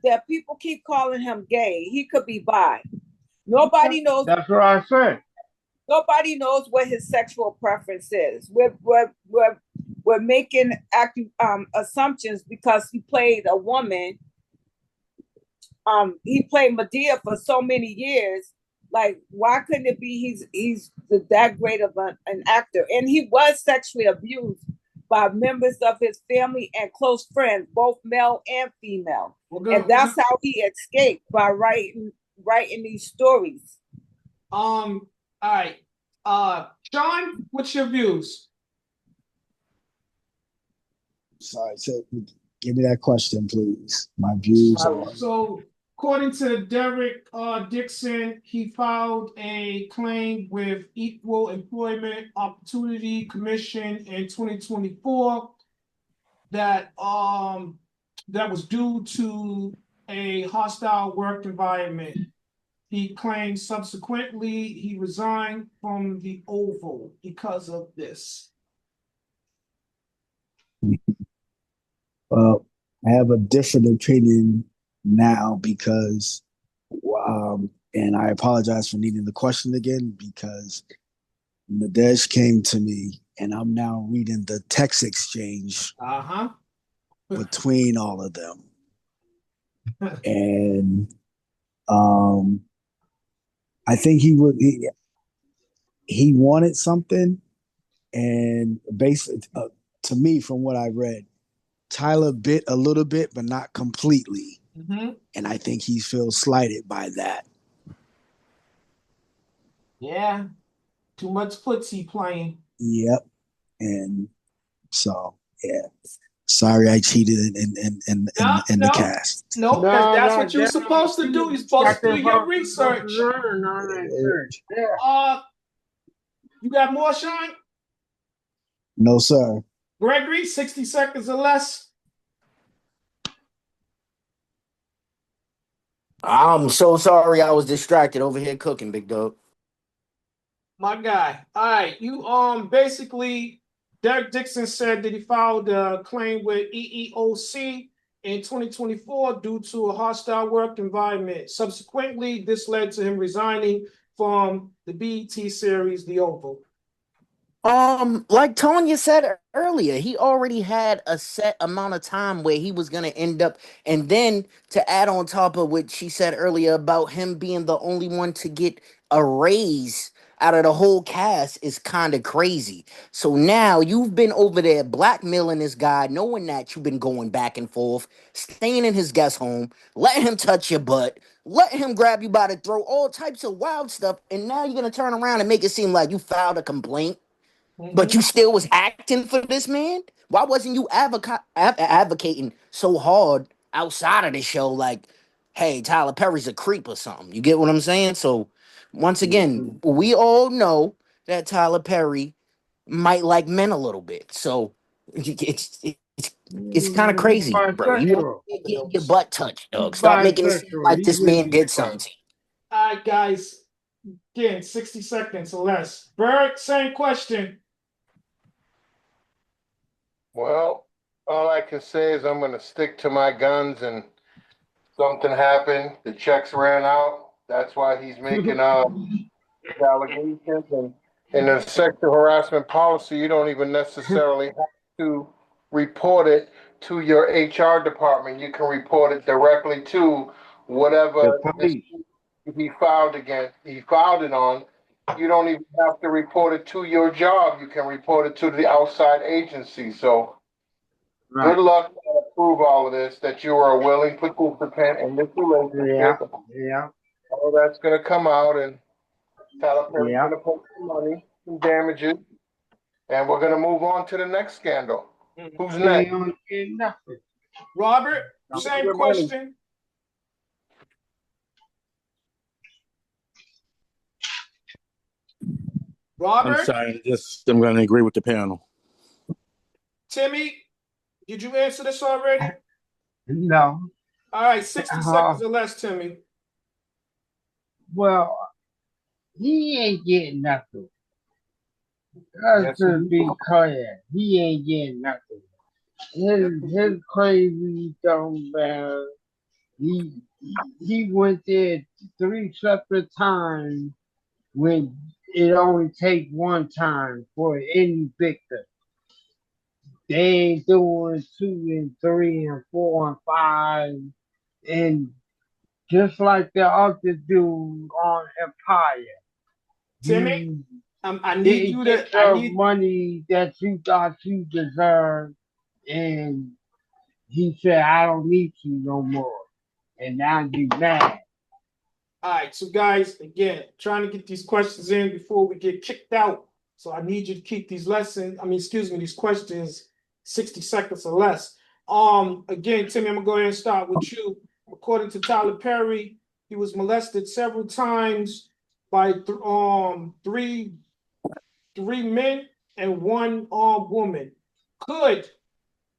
that people keep calling him gay. He could be bi. Nobody knows. That's what I said. Nobody knows what his sexual preference is. We're making assumptions because he played a woman. He played Medea for so many years. Like, why couldn't it be he's that great of an actor? And he was sexually abused by members of his family and close friends, both male and female. And that's how he escaped, by writing these stories. All right. Sean, what's your views? Sorry, so give me that question, please. My views are. So, according to Derek Dixon, he filed a claim with Equal Employment Opportunity Commission in 2024 that was due to a hostile work environment. He claimed subsequently he resigned from the Oval because of this. Well, I have a different opinion now because, and I apologize for needing the question again because Nadesh came to me and I'm now reading the text exchange between all of them. And I think he wanted something, and basically, to me, from what I read, Tyler bit a little bit, but not completely. Mm-hmm. And I think he feels slighted by that. Yeah. Too much footsie playing. Yep. And so, yeah. Sorry I cheated in the cast. No, that's what you're supposed to do. You're supposed to do your research. You got more, Sean? No, sir. Gregory, 60 seconds or less. I'm so sorry I was distracted over here cooking, big dog. My guy. All right. You basically Derek Dixon said that he filed a claim with EEOC in 2024 due to a hostile work environment. Subsequently, this led to him resigning from the BET series The Oval. Like Tonya said earlier, he already had a set amount of time where he was gonna end up, and then to add on top of what she said earlier about him being the only one to get a raise out of the whole cast is kind of crazy. So now you've been over there blackmailing this guy, knowing that you've been going back and forth, staying in his guest home, letting him touch your butt, letting him grab you by the throat, all types of wild stuff, and now you're gonna turn around and make it seem like you filed a complaint. But you still was acting for this man? Why wasn't you advocating so hard outside of the show? Like, hey, Tyler Perry's a creep or something. You get what I'm saying? So, once again, we all know that Tyler Perry might like men a little bit. So, It's kind of He's crazy, bro. You bisexual. getting your butt touched, dog. He's Stop making it seem bisexual. like He this with man his did butt. something to you. All right, guys. Again, 60 seconds or less. Bert, same question. Well, all I can say is I'm gonna stick to my guns, and something happened. The checks ran out. That's why he's making allegations. And in the sexual harassment policy, you don't even necessarily have to report it to your HR department. You can report it directly to The whatever police. he filed it on. You don't even have to report it to your job. You can report it to the outside agency. So good Right. luck trying to prove all of this, that you are a willing participant in this Yeah. relationship. Yeah. All that's going to come out, and Tyler Perry's Yeah. going to pay some money, some damages, and we're going to move on to the next scandal. Who's He next? ain't gonna get nothing. Robert, No. same Your money. question. I'm Robert, sorry. I'm going to agree with the panel. Timmy, did you answer this already? No. All right, 60 seconds or less, Timmy. Well, he ain't getting nothing. Let's Yes, he just be clear. He ain't getting nothing. His crazy dumb man. He went there 3 separate times when it only take one time for any victim. They ain't doing 2 and 3 and 4 and 5, and just like the other dude on Empire, Timmy, you I need didn't you get to, I the need, money that you thought you deserved, and he said, "I don't need you no more," and now you mad. all right, so guys, again, trying to get these questions in before we get kicked out. So I need you to keep these these questions 60 seconds or less. Again, Timmy, I'm gonna go ahead and start with you. According to Tyler Perry, he was molested several times by three men and one woman. Could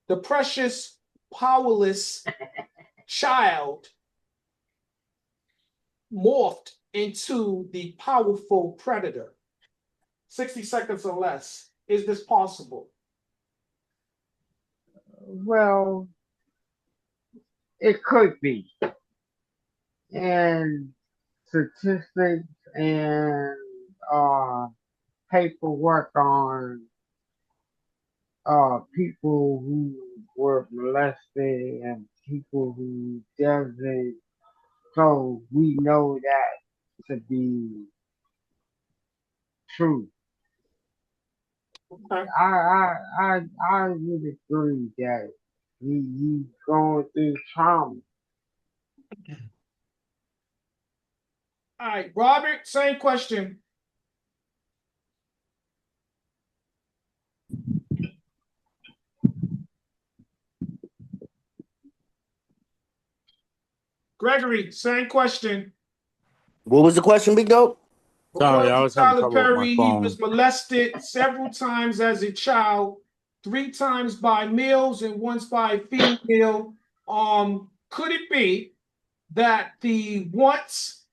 the precious, powerless child morphed into the powerful predator? 60 seconds or less. Is this possible? Well, it could be, and statistics and uh, paperwork on people who were molested and people who doesn't. So we know that to be true. Okay. I would agree that he's going through trauma. All right, Robert, same question. Gregory, same question. What was the question, Big Dope? Sorry, According I to was having Tyler trouble with my Perry, he phone. was molested several times as a child, 3 times by males and once by a female. Could it be that the once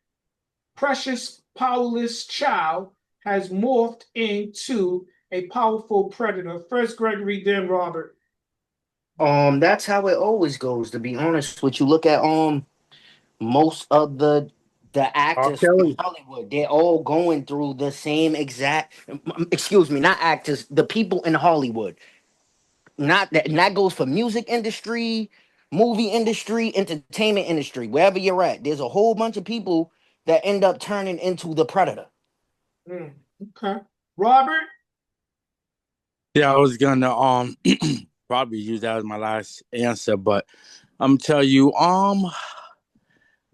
precious, powerless child has morphed into a powerful predator? First Gregory, then Robert. That's how it always goes. To be honest with you, look at most of the R. actors in Kelly. Hollywood. They're all going through the same exact. Excuse me, not actors. The people in Hollywood. Not that, and that goes for music industry, movie industry, entertainment industry, wherever you're at. There's a whole bunch of people that end up turning into the predator. Okay. Robert? Yeah, I was gonna probably use that as my last answer, but I'm tell you,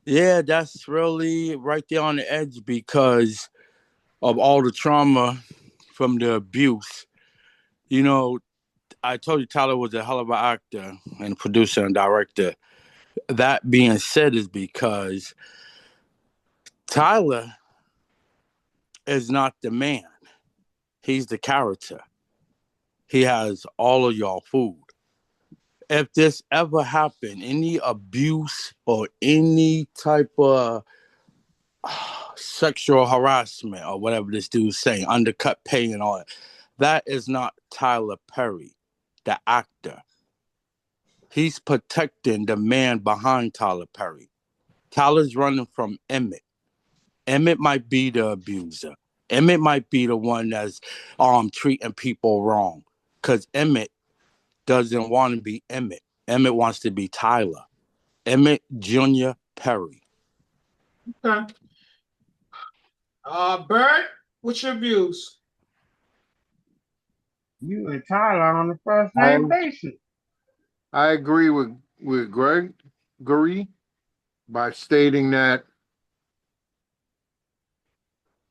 yeah, that's really right there on the edge because of all the trauma from the abuse. You know, I told you Tyler was a hell of an actor and producer and director. That being said, is because Tyler is not the man; he's the character. he has all of y'all food. If this ever happened, any abuse or any type of sexual harassment or whatever this dude's saying, undercut pay and all that is not Tyler Perry, the actor. He's protecting the man behind Tyler Perry. Tyler's running from Emmett. Emmett might be the abuser. Emmett might be the one that's treating people wrong. Because Emmett doesn't want to be Emmett. Emmett wants to be Tyler. Emmett Jr. Perry. Okay. Bert, what's your views? You and Tyler on the first I name basis. I agree with Gregory by stating that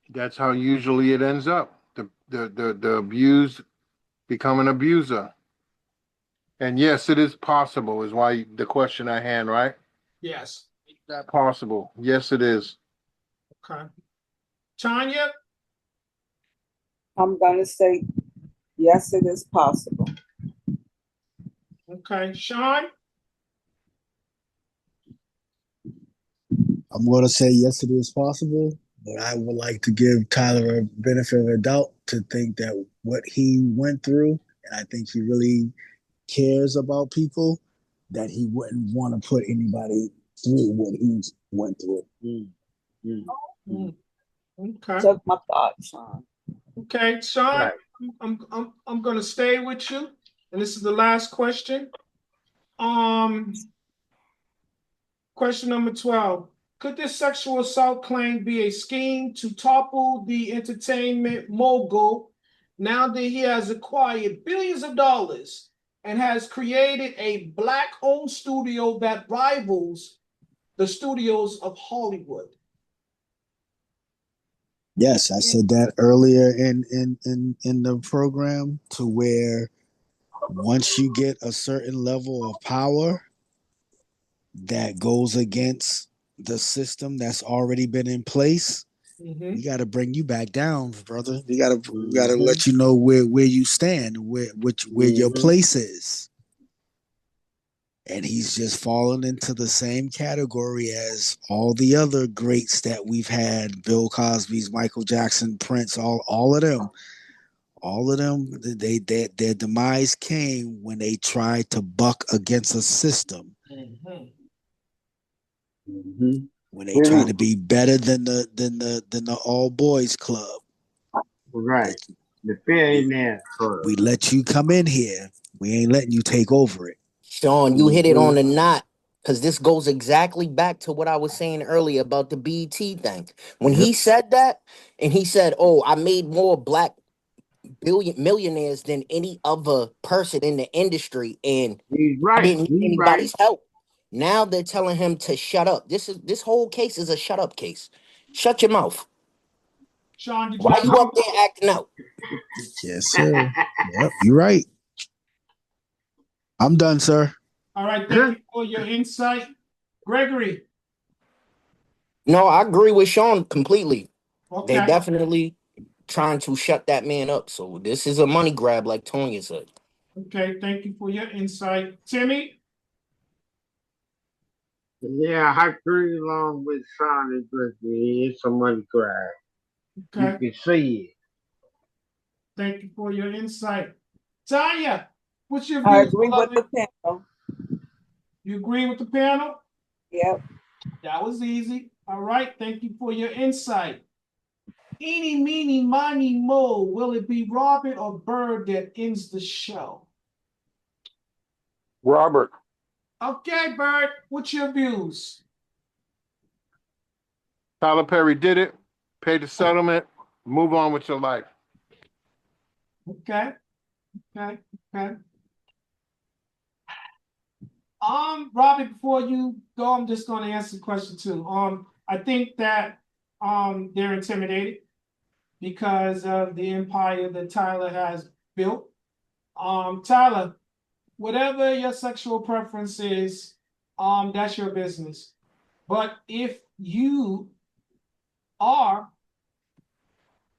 that's how usually it ends up. The abused become an abuser. And yes, it is possible, is why the question at hand, right? Yes. Is that possible? Yes, it is. Okay. Tanya? I'm going to say, yes, it is possible. Okay. Sean? I'm going to say yes, it is possible, but I would like to give Tyler a benefit of the doubt to think that what he went through, and I think he really cares about people, that he wouldn't want to put anybody through what he went through. Okay. Took my thoughts, Sean. Okay, Sean, Right. I'm gonna stay with you, and this is the last question. Question number 12. Could this sexual assault claim be a scheme to topple the entertainment mogul now that he has acquired billions of dollars and has created a black-owned studio that rivals the studios of Hollywood? Yes, I said that earlier in the program, to where once you get a certain level of power that goes against the system that's already been in place, we got to bring you back down, brother. We gotta let you know where you stand, where your place is. And he's just fallen into the same category as all the other greats that we've had: Bill Cosby's, Michael Jackson, Prince, all of them. All of them, their demise came when they tried to buck against a system. When they try to be better than the all boys club. Right. The billionaire club. We let you come in here. We ain't letting you take over it. Sean, you hit it on the knot, because this goes exactly back to what I was saying earlier about the BT thing. When he said that, and he said, "Oh, I made more black millionaires than any other person in the industry, and He's I right. didn't need He's right. anybody's help." Now they're telling him to shut up. This whole case is a shut up case. Shut your mouth. Sean, did you Why have you up there acting out? Yes, sir. Yep, you're right. I'm done, sir. All right, thank you for your insight. Gregory. No, I agree with Sean completely. They Okay. definitely trying to shut that man up. So this is a money grab, like Tonya said. Okay, thank you for your insight. Timmy? Yeah, I agree along with Sean and Grizzly. It's a money grab. Okay. You can see it. Thank you for your insight. Tanya, what's your I views? agree with the panel. You agree with the panel? Yep. That was easy. All right, thank you for your insight. Eeny, meeny, miny, mo. Will it be Robert or Bird that ends the show? Robert. Okay, Bird, what's your views? Tyler Perry did it. Pay the settlement. Move on with your life. Okay. Robert, before you go, I'm just going to answer the question too. I think that they're intimidated because of the empire that Tyler has built. Tyler, whatever your sexual preference is, that's your business. But if you are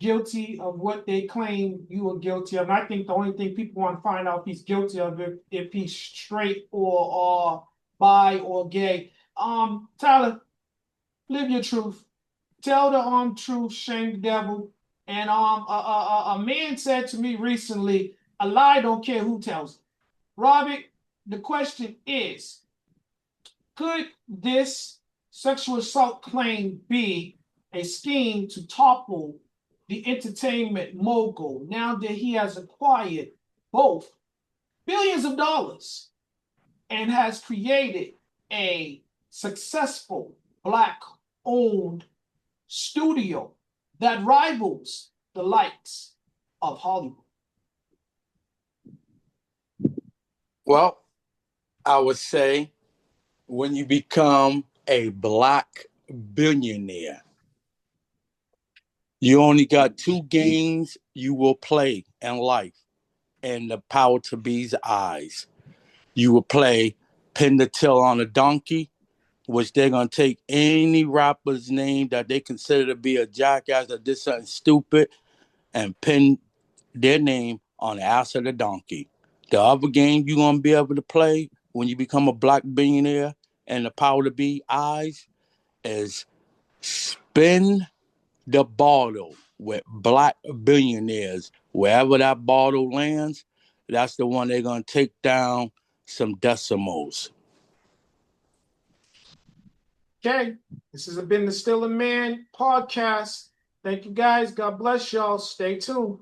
guilty of what they claim you are guilty of. And I think the only thing people want to find out if he's guilty of if he's straight or bi or gay. Tyler, live your truth. Tell the truth, shame the devil. And a man said to me recently, a lie don't care who tells it. Robert, the question is, could this sexual assault claim be a scheme to topple the entertainment mogul now that he has acquired both billions of dollars and has created a successful Black-owned studio that rivals the likes of Hollywood? Well, I would say when you become a Black billionaire, you only got two games you will play in life, and the power to be's eyes. You will play pin the tail on a donkey, which they're gonna take any rapper's name that they consider to be a jackass or did something stupid and pin their name on the ass of the donkey. The other game you're gonna be able to play when you become a Black billionaire and the power to be eyes is spin the bottle with Black billionaires. Wherever that bottle lands, that's the one they're gonna take down some decimals. Okay, this has been the Still a Man podcast. Thank you guys. God bless y'all. Stay tuned.